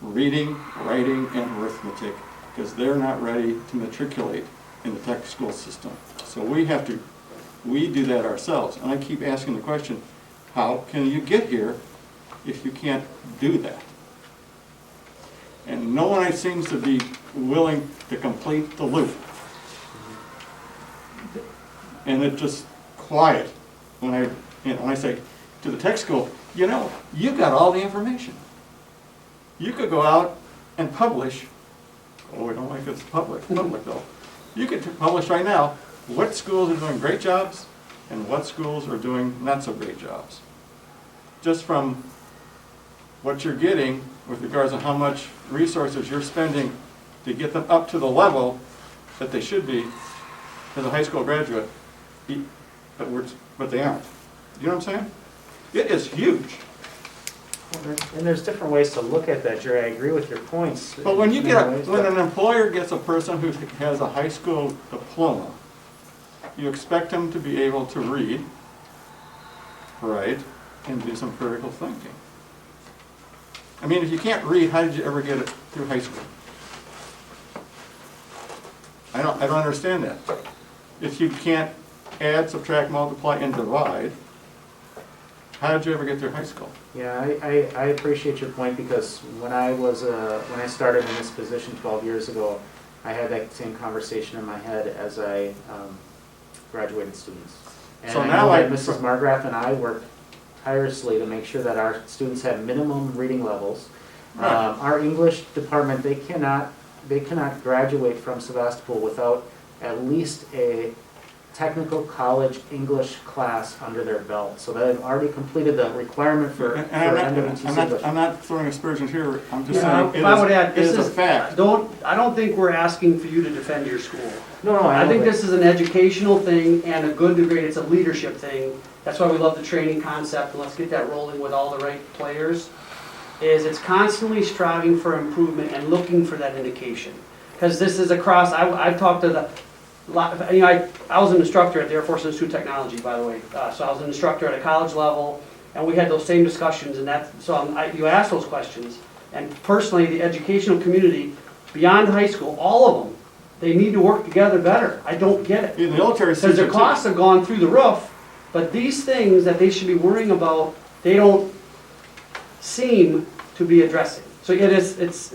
reading, writing, and arithmetic, because they're not ready to matriculate in the tech school system. So we do that ourselves. And I keep asking the question, how can you get here if you can't do that? And no one seems to be willing to complete the loop. And it's just quiet when I say to the tech school, you know, you've got all the information. You could go out and publish, we don't like it's public though. You could publish right now what schools are doing great jobs and what schools are doing not so great jobs. Just from what you're getting with regards to how much resources you're spending to get them up to the level that they should be as a high school graduate, but they aren't. You know what I'm saying? It is huge. And there's different ways to look at that, Jerry. I agree with your points. But when you in get, many ways, when but- an employer gets a person who has a high school diploma, you expect them to be able to read, write, and do some critical thinking. I mean, if you can't read, how did you ever get it through high school? I don't understand that. If you can't add, subtract, multiply, and divide, how did you ever get through high school? Yeah, I appreciate your point, because when I started in this position 12 years ago, I had that same conversation in my head as I graduated students. And So I now know that I- Mrs. Margraff and I worked tirelessly to make sure that our students had minimum reading levels. Right. Our English department, they cannot graduate from Sevastopol without at least a technical college English class under their belt. So they've already completed the requirement for And NWTC English. I'm not throwing aspersions here, I'm just Yeah, saying, if I would add, it this is a is, fact. I don't think we're asking for you to defend your school. No, I think know, this is an educational thing and a good degree, it's a leadership thing. That's why we love the training concept, and let's get that rolling with all the right players. Is it's constantly striving for improvement and looking for that indication. Because this is across, I've talked to I was an instructor at the Air Force Institute of Technology, by the way. So I was an instructor at a college level, and we had those same discussions, and you asked those questions. And personally, the educational community, beyond high school, all of them, they need to work together better. I don't get it. In the military Because their system, costs have gone through the roof, but these things that they should be worrying about, they don't seem to be addressing. So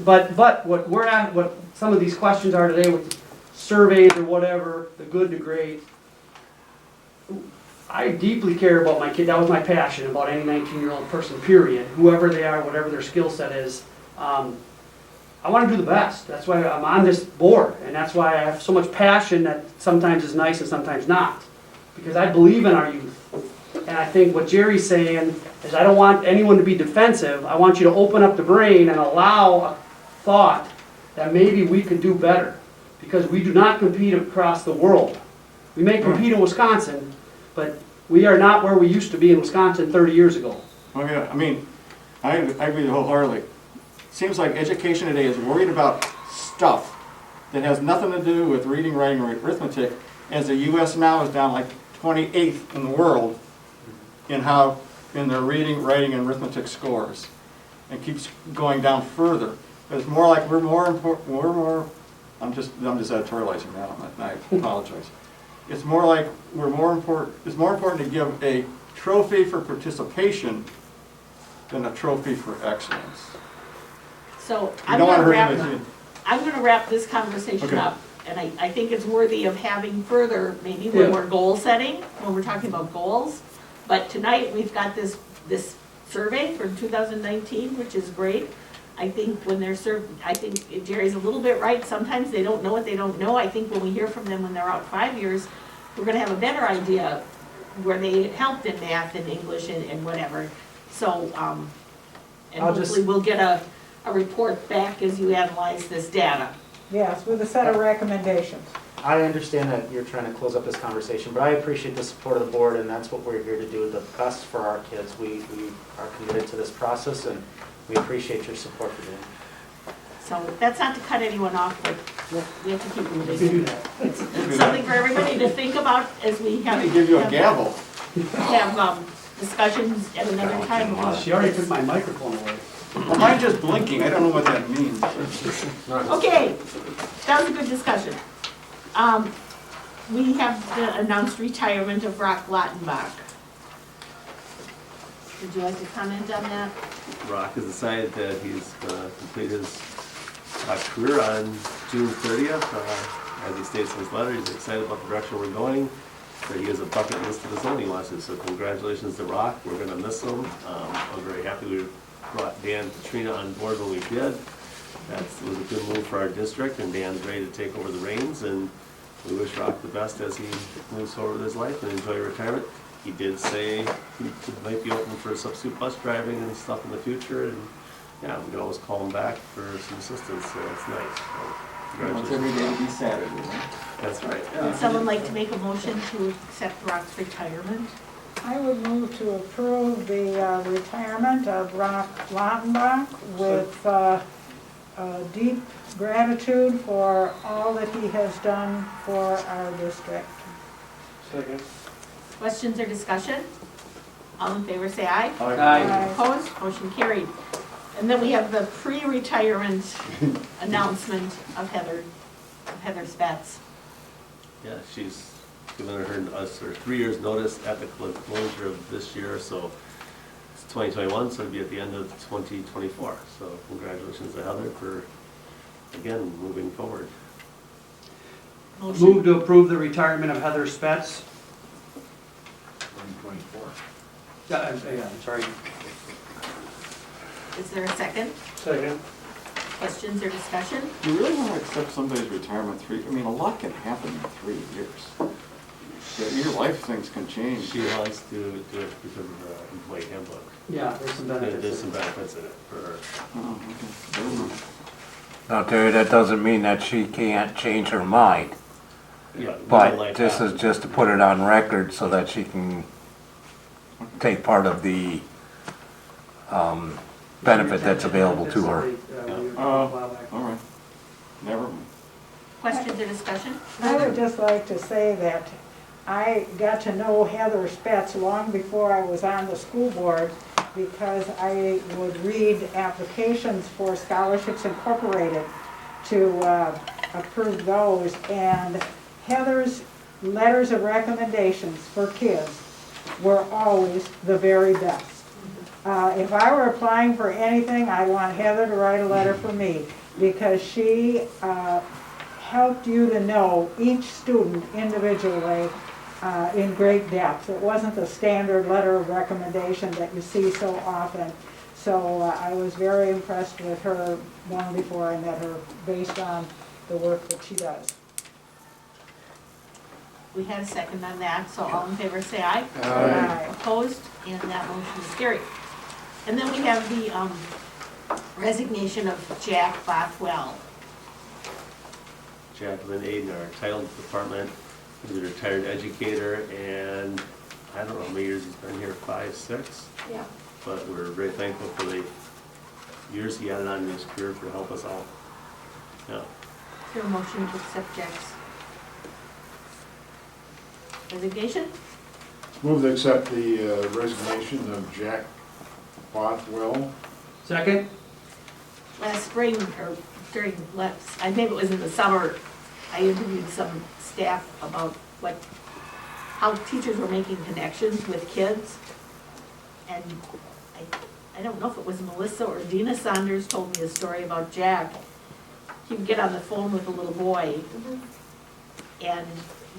but what we're at, what some of these questions are today with surveys or whatever, the good to great, I deeply care about my kid. That was my passion about any 19-year-old person, period. Whoever they are, whatever their skill set is. I want to do the best. That's why I'm on this board, and that's why I have so much passion that sometimes is nice and sometimes not. Because I believe in our youth. And I think what Jerry's saying is I don't want anyone to be defensive. I want you to open up the brain and allow a thought that maybe we could do better. Because we do not compete across the world. We may compete in Wisconsin, but we are not where we used to be in Wisconsin 30 years ago. oh yeah, I mean, I agree wholeheartedly. Seems like education today is worried about stuff that has nothing to do with reading, writing, or arithmetic, as the US now is down like 28th in the world in their reading, writing, and arithmetic scores, and keeps going down further. But it's more like I'm just editorializing now, and I apologize. It's more like it's more important to give a trophy for participation than a trophy for excellence. So You I'm don't want gonna to hurt wrap, anybody. I'm gonna wrap this conversation Okay. up. And I think it's worthy of having further, maybe when Yeah. we're goal setting, when we're talking about goals. But tonight, we've got this survey for 2019, which is great. I think when they're I think Jerry's a little bit right, sometimes they don't know what they don't know. I think when we hear from them when they're out 5 years, we're gonna have a better idea where they helped in math and English and whatever. So, and I'll just- hopefully we'll get a report back as you analyze this data. Yes, with a set of recommendations. I understand that you're trying to close up this conversation, but I appreciate the support of the board, and that's what we're here to do, the best for our kids. We are committed to this process, and we appreciate your support for doing it. So that's not to cut anyone off, but we have to keep We can do moving. that. It's something for everybody to think about as we I'm have. gonna give you a gavel. Have discussions at another time. She already took my microphone away. Well, mine's just blinking, I don't know what that means. Okay, that was a good discussion. We have the announced retirement of Brock Lottenbach. Would you like to comment on that? Rock has decided that he's going to complete his career on June 30th. As he states in his letter, he's excited about the direction we're going. So he has a bucket list of his own he wants to. So congratulations to Rock. We're going to miss him. I'm very happy we brought Dan and Katrina on board when we did. That was a good move for our district, and Dan's ready to take over the reins. And we wish Rock the best as he moves forward with his life and enjoy retirement. He did say he might be open for substitute bus driving and stuff in the future, and yeah, we can always call him back for some assistance, so it's nice. So, Wants congratulations. every day to be Saturday, right? That's right. Would someone like to make a motion to accept Brock's retirement? I would move to approve the retirement of Rock Lautenbach with deep gratitude for all that he has done for our district. Second. Questions or discussion? All in favor, say aye. Aye. Opposed, motion carried. And then we have the pre-retirement announcement of Heather Spatz. Yeah, she's given us her 3 years notice at the closure of this year, so it's 2021, so it'll be at the end of 2024. So congratulations to Heather for, again, moving forward. Motion. Move to approve the retirement of Heather Spetz. 2024. Yeah, I'm sorry. Is there a second? Second. Questions or discussion? You really want to accept somebody's retirement I mean, a lot can happen in 3 years. Your life things can change. She wants to do it because of the employee handbook. Yeah, there's some There's benefits. some benefits in it for her. Oh, okay. Never mind. Now, Terry, that doesn't mean that she can't change her mind, Yeah, but like this that. is just to put it on record so that she can take part of the benefit that's available to her. All right. Never mind. Questions or discussion? I would just like to say that I got to know Heather Spetz long before I was on the school board because I would read applications for Scholarships Incorporated to approve those. And Heather's letters of recommendations for kids were always the very best. If I were applying for anything, I want Heather to write a letter for me because she helped you to know each student individually in great depth. It wasn't the standard letter of recommendation that you see so often. So I was very impressed with her long before I met her based on the work that she does. We had a second on that, so all in favor say aye. Aye. Opposed, and that motion is carried. And then we have the resignation of Jack Bothwell. Jacqueline Aiden, our title department, he's a retired educator, and I don't know how many years he's been here, 5, 6? Yeah. But we're very thankful for the years he added on in his career to help us out. Yeah. Is there a motion to accept Jack's resignation? Move to accept the resignation of Jack Bothwell. Second? Last spring, or during, I think it was in the summer, I interviewed some staff about how teachers were making connections with kids. And I don't know if it was Melissa or Dina Saunders told me a story about Jack. He would get on the phone with a little boy, and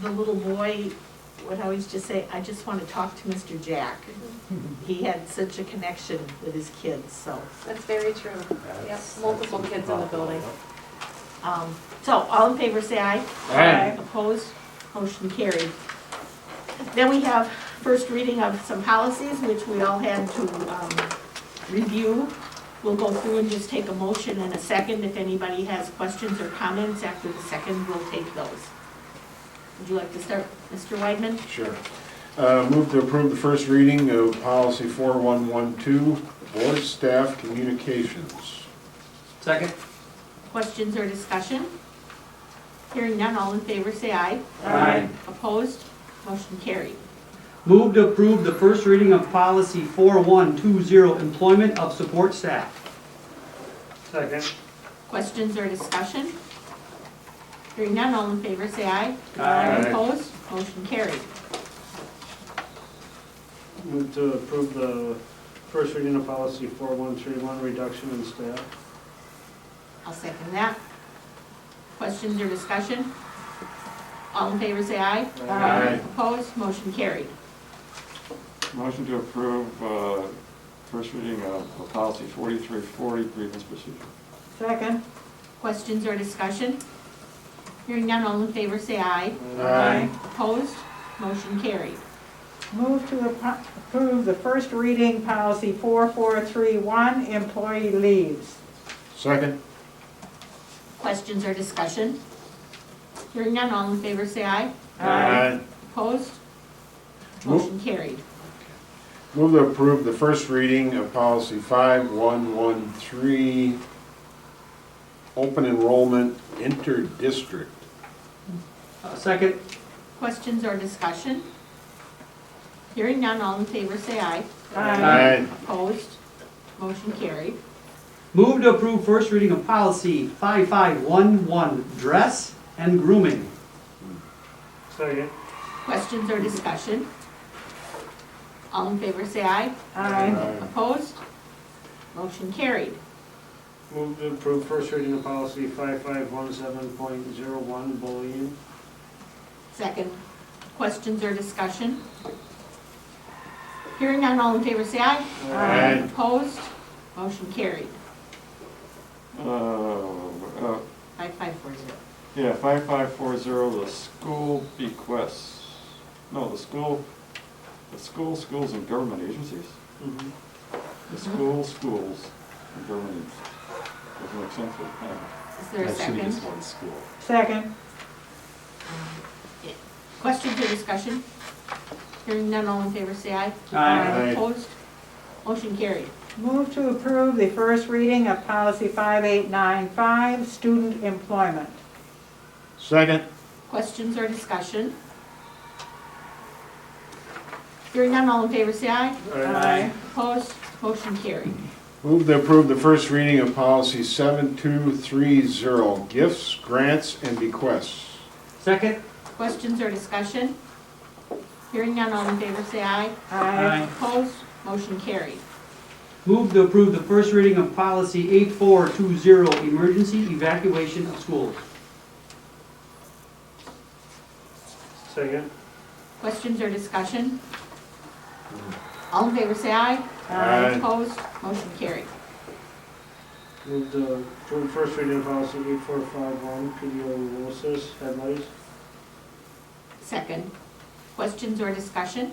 the little boy would always just say, "I just want to talk to Mr. Jack." He had such a connection with his kids, so. That's very true. Yep, multiple kids in the building. So all in favor say aye. Aye. Opposed, motion carried. Then we have first reading of some policies, which we all had to review. We'll go through and just take a motion and a second. If anybody has questions or comments after the second, we'll take those. Would you like to start, Mr. Weidman? Sure. Move to approve the first reading of policy 4112, board staff communications. Second? Questions or discussion? Hearing none, all in favor say aye. Aye. Opposed, motion carried. Move to approve the first reading of policy 4120, employment of support staff. Second. Questions or discussion? Hearing none, all in favor say aye. Aye. Opposed, motion carried. Move to approve the first reading of policy 4131, reduction in staff. I'll second that. Questions or discussion? All in favor say aye. Aye. Opposed, motion carried. Motion to approve first reading of policy 4340, grievance procedure. Second? Questions or discussion? Hearing none, all in favor say aye. Aye. Opposed, motion carried. Move to approve the first reading policy 4431, employee leaves. Second? Questions or discussion? Hearing none, all in favor say aye. Aye. Opposed, motion carried. Move to approve the first reading of policy 5113, open enrollment inter-district. Second. Questions or discussion? Hearing none, all in favor say aye. Aye. Opposed? Motion carried. Move to approve first reading of policy 5511, dress and grooming. Second. Questions or discussion? All in favor say aye. Aye. Opposed? Motion carried. Move to approve first reading of policy 5517.01, bullying. Second. Questions or discussion? Hearing none, all in favor say aye. Aye. Opposed? Motion carried. 5540. Yeah, 5540, the school bequests. No, the schools and government agencies? The schools and government agencies. Doesn't make sense with that. Is there a second? one school. Second. Questions or discussion? Hearing none, all in favor say aye. Aye. Opposed? Motion carried. Move to approve the first reading of policy 5895, student employment. Second. Questions or discussion? Hearing none, all in favor say aye. Aye. Opposed? Motion carried. Move to approve the first reading of policy 7230, gifts, grants, and bequests. Second. Questions or discussion? Hearing none, all in favor say aye. Aye. Opposed? Motion carried. Move to approve the first reading of policy 8420, emergency evacuation of schools. Second. Questions or discussion? All in favor say aye. Aye. Opposed? Motion carried. Move to approve first reading of policy 8451, pediosis, headlights. Second. Questions or discussion?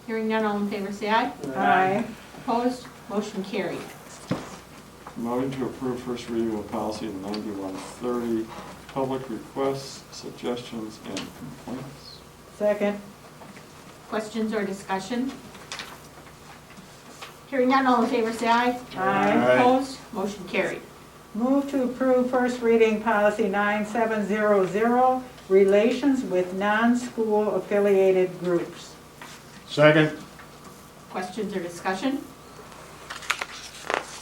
Hearing none, all in favor say aye. Aye. Opposed? Motion carried. Motion to approve first reading of policy 9130, public requests, suggestions, and complaints. Second. Questions or discussion? Hearing none, all in favor say aye. Aye. Opposed? Motion carried. Move to approve first reading policy 9700, relations with non-school affiliated groups. Second. Questions or discussion?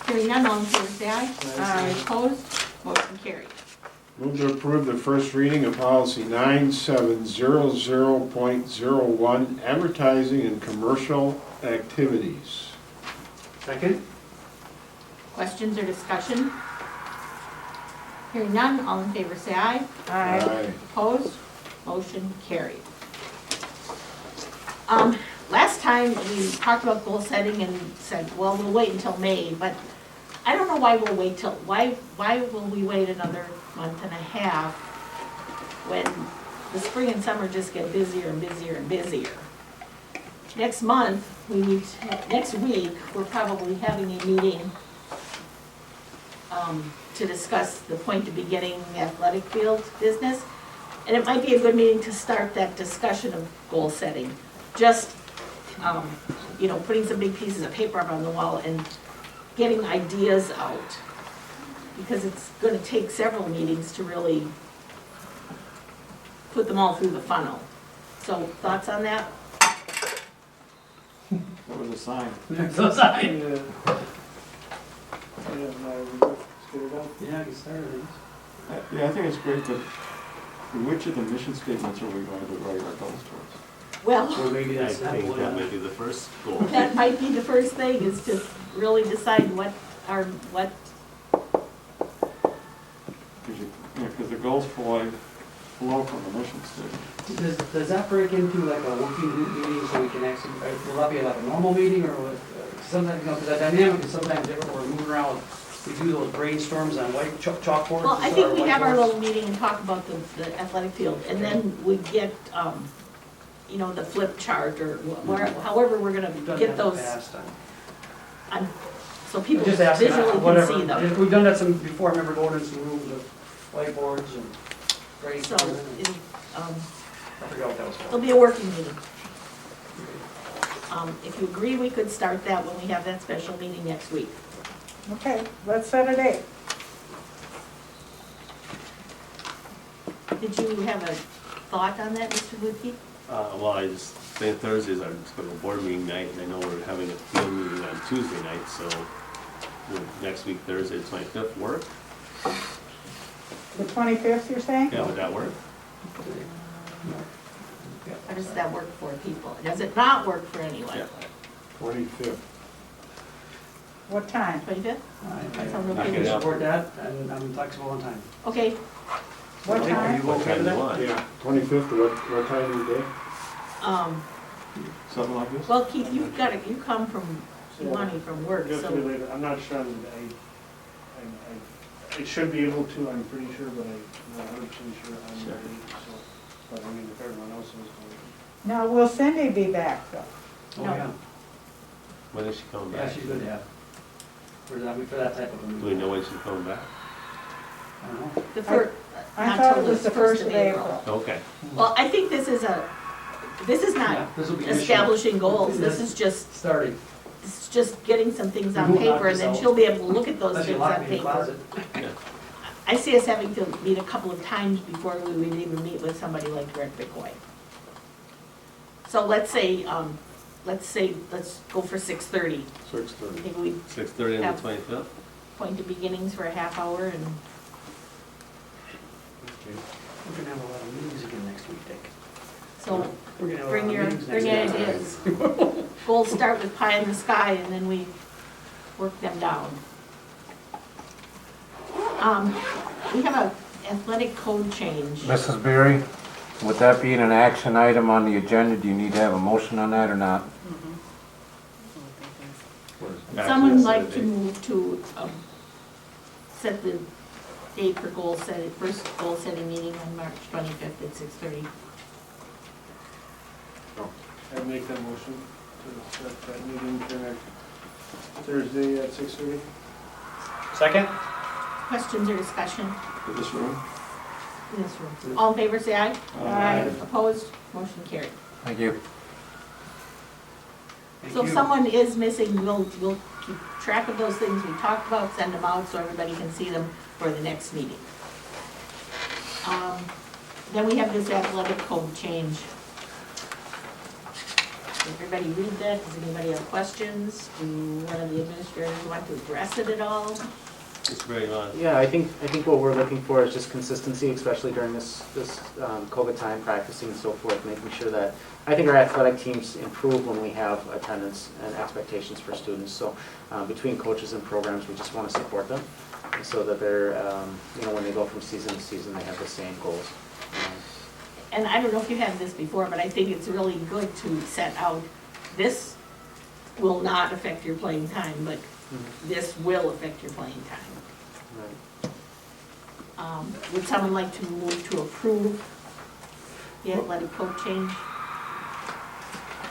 Hearing none, all in favor say aye. Aye. Opposed? Motion carried. Move to approve the first reading of policy 9700.01, advertising and commercial activities. Second. Questions or discussion? Hearing none, all in favor say aye. Aye. Opposed? Motion carried. Last time, we talked about goal setting and said, well, we'll wait until May, but I don't know why we'll wait till, why will we wait another month and a half when the spring and summer just get busier and busier and busier? Next month, next week, we're probably having a meeting to discuss the point to be getting the athletic field business. And it might be a good meeting to start that discussion of goal setting. Just, putting some big pieces of paper up on the wall and getting ideas out. Because it's gonna take several meetings to really put them all through the funnel. So, thoughts on that? What was the sign? So sorry. Yeah, no, let's get it done. Yeah, get started. Yeah, I think it's great, but which of the mission statements are we going to write our goals towards? Well, Or maybe I that's not think one. that might be the first goal. that might be the first thing, is to really decide what Because the goals flow from the mission statement. Does that break into like a working group meeting so we can actually, will that be like a normal meeting or what? Sometimes, because the dynamic is sometimes different, we're moving around, we do those brainstorms on white chalkboards. Well, I think we have our whiteboards. little meeting and talk about the athletic field, and then we get, the flip chart, or however we're gonna We've done get that in the those, past. so people Just asking, visually can whatever. see them. We've done that some before, I remember going in some rooms with whiteboards and So, brainstorming. it, I forgot what that was it'll called. be a working meeting. If you agree, we could start that when we have that special meeting next week. Okay, let's set a date. Did you have a thought on that, Mr. Lutke? Well, I just think Thursday's our school board meeting night, and I know we're having a field meeting on Tuesday night, so would next week, Thursday, the 25th, work? The 25th, you're saying? Yeah, would that work? How does that work for people? Does it not work for anyone? Yeah. 25th. What time? 25th? I Sounds Knock okay. it out. support that, and I'm flexible on time. Okay, What Are time? you What okay time with do you that? want? Yeah, 25th, what time of the day? Something like this? well, Keith, you've got to, you come from, Kiwanee from work, Just so, a bit later, I'm not sure, I should be able to, I'm pretty sure, but I'm not 100% sure on the Sure. date, so, but I mean, if everyone else is going. Now, will Cindy be back though? Oh, No. yeah. When is she coming Yeah, back? she's good to have. For that type of a Do we know when she's coming back? I don't know. the first, I not thought till it was the 1st of April. Okay. Well, I think this is not Yeah, this will be initial. establishing goals, this is Starting. getting some things on We won't knock paper, and then this out. she'll be able to look at those Unless you things lock on me in the paper. closet. I see us having to meet a couple of times before we would even meet with somebody like Greg McCoy. So let's go for 6:30. 6:30. Maybe we 6:30 on Yeah. the 25th? point to beginnings for a half hour and, Okay. We're gonna have a lot of meetings again next week, Dick. so We're gonna have a bring lot of your meetings next ideas. Goals start with pie in the sky and then we work them down. We have a athletic code change. Mrs. Berry, with that being an action item on the agenda, do you need to have a motion on that or not? Someone Actually, like it's to a date. move to set the date for goal setting, first goal setting meeting on March 25th at 6:30. I'd make that motion to set that meeting for next Thursday at 6:30. Second? Questions or discussion In this room? in this room? All in favor, say aye. Aye. Opposed? Motion carried. Thank you. Thank So if you. someone is missing, we'll keep track of those things we talked about, send them out so everybody can see them for the next meeting. Then we have this athletic code change. Did everybody read that? Does anybody have questions? Do one of the administrators want to address it at all? It's very long. Yeah, I think what we're looking for is just consistency, especially during this COVID time, practicing and so forth, making sure that, I think our athletic teams improve when we have attendance and expectations for students. So between coaches and programs, we just want to support them so that they're, when they go from season to season, they have the same goals. And I don't know if you had this before, but I think it's really good to set out, this will not affect your playing time, but this will affect your playing time. Right. Would someone like to move to approve the athletic code change?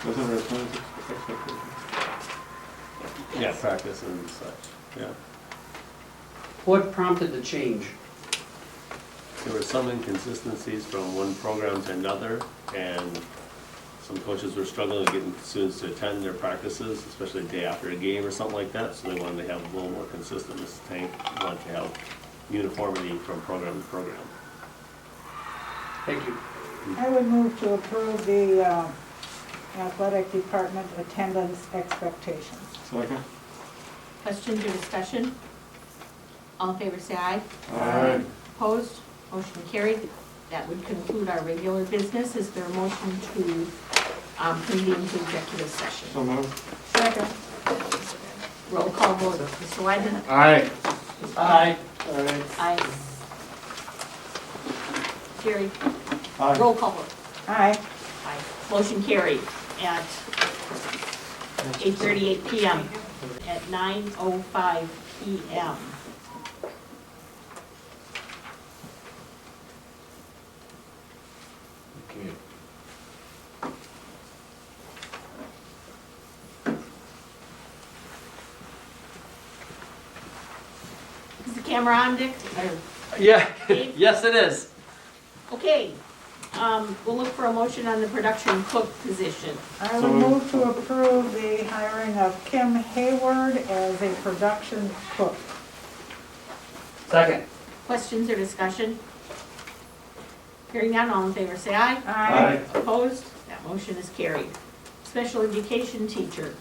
Wasn't there a time expectation? Yeah, practice and such, yeah. What prompted the change? There were some inconsistencies from one program to another, and some coaches were struggling with getting students to attend their practices, especially the day after a game or something like that, so they wanted to have a little more consistent. Mrs. Tank wanted to have uniformity from program to program. Thank you. I would move to approve the athletic department attendance expectations. Second? Questions or discussion? All in favor, say aye. Aye. Opposed? Motion carried. That would conclude our regular business. Is there a motion to convene to executive session? So moved. Second. Roll call vote. Mr. Weidman? Aye. Aye. Aye. Jerry? Aye. Roll call vote. Aye. Aye. Motion carried at 8:38 PM. At 9:05 PM. Okay. Is the camera on, Dick? Or- Yeah, Dave? yes it is. Okay. We'll look for a motion on the production cook position. I would move to approve the hiring of Kim Hayward as a production cook. Second. Questions or discussion? Hearing none, all in favor say aye. Aye. Opposed? That motion is carried. Special education teacher.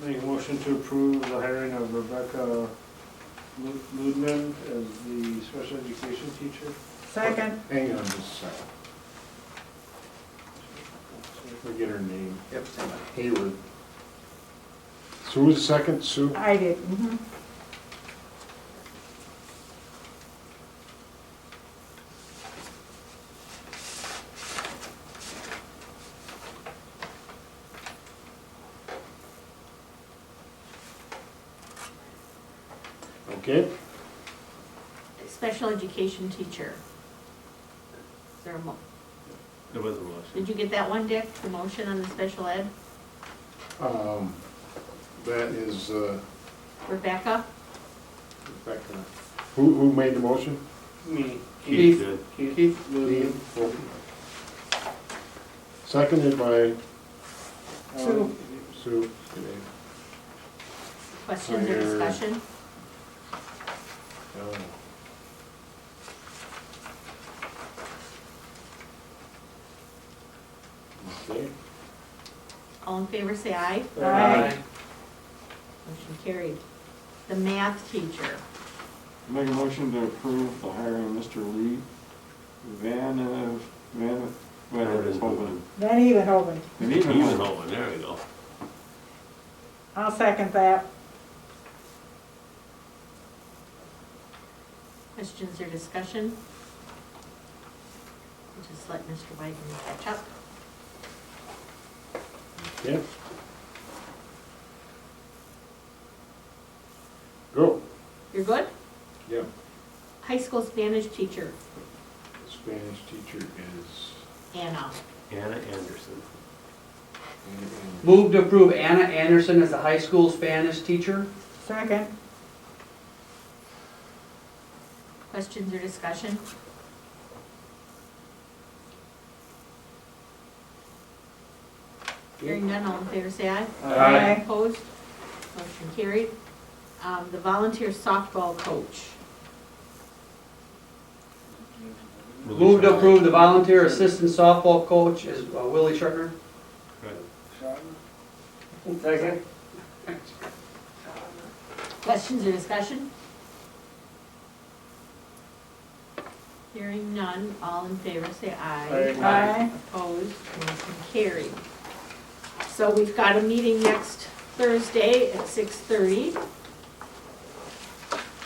Make a motion to approve the hiring of Rebecca Ludman as the special education teacher. Second. Hang on just a second. Forget her name. Yep. Hayward. So who's the second, Sue? I did. Okay. Special education teacher. Is there a There was a motion. did you get that one, Dick? The motion on the special ed? That is, Rebecca? Rebecca. Who made the motion? Me. Keith did. Keith Ludman. Seconded by Sue. Sue. Questions or Hire. discussion? Oh. Okay. All in favor say aye. Aye. Motion carried. The math teacher. Make a motion to approve the hiring of Mr. Lee Van Hoven. Then even open. And Even even over, there we go. I'll second that. Questions or discussion? We'll just let Mr. White catch up. Okay. Go. You're good? Yeah. High school Spanish teacher, The Spanish teacher is. Anna. Anna Anderson. Move to approve Anna Anderson as a high school Spanish teacher. Second. Questions or discussion? Hearing none, all in favor say aye. Aye. Opposed? Motion carried. The volunteer softball coach. Move to approve the volunteer assistant softball coach is Willie Shartner. Second. Questions or discussion? Hearing none, all in favor say aye. Aye. Opposed, motion carried. So we've got a meeting next Thursday at 6:30.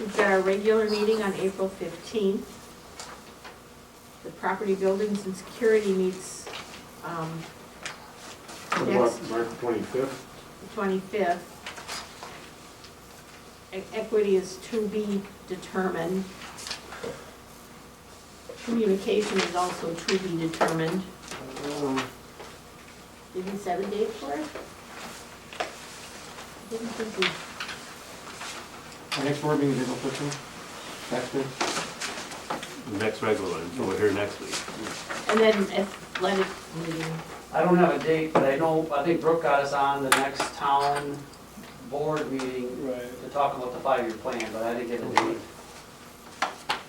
We've got our regular meeting on April 15th. The property buildings and security meets What next about March 25th? the 25th. Equity is to be determined. Communication is also to be determined. Did we set a date for it? I didn't think we, Our next board meeting is April 15th. That's good. The next regular one, so we're here next week. and then athletic meeting. I don't have a date, but I think Brooke got us on the next town board meeting Right. to talk about the 5-year plan, but I didn't get a date.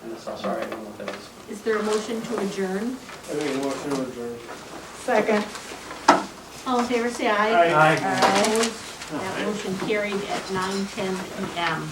And that's, sorry, I don't know what that is. Is there a motion to adjourn? I make a motion to adjourn. Second. All in favor, say aye. Aye. Opposed? That motion carried at 9:10 PM.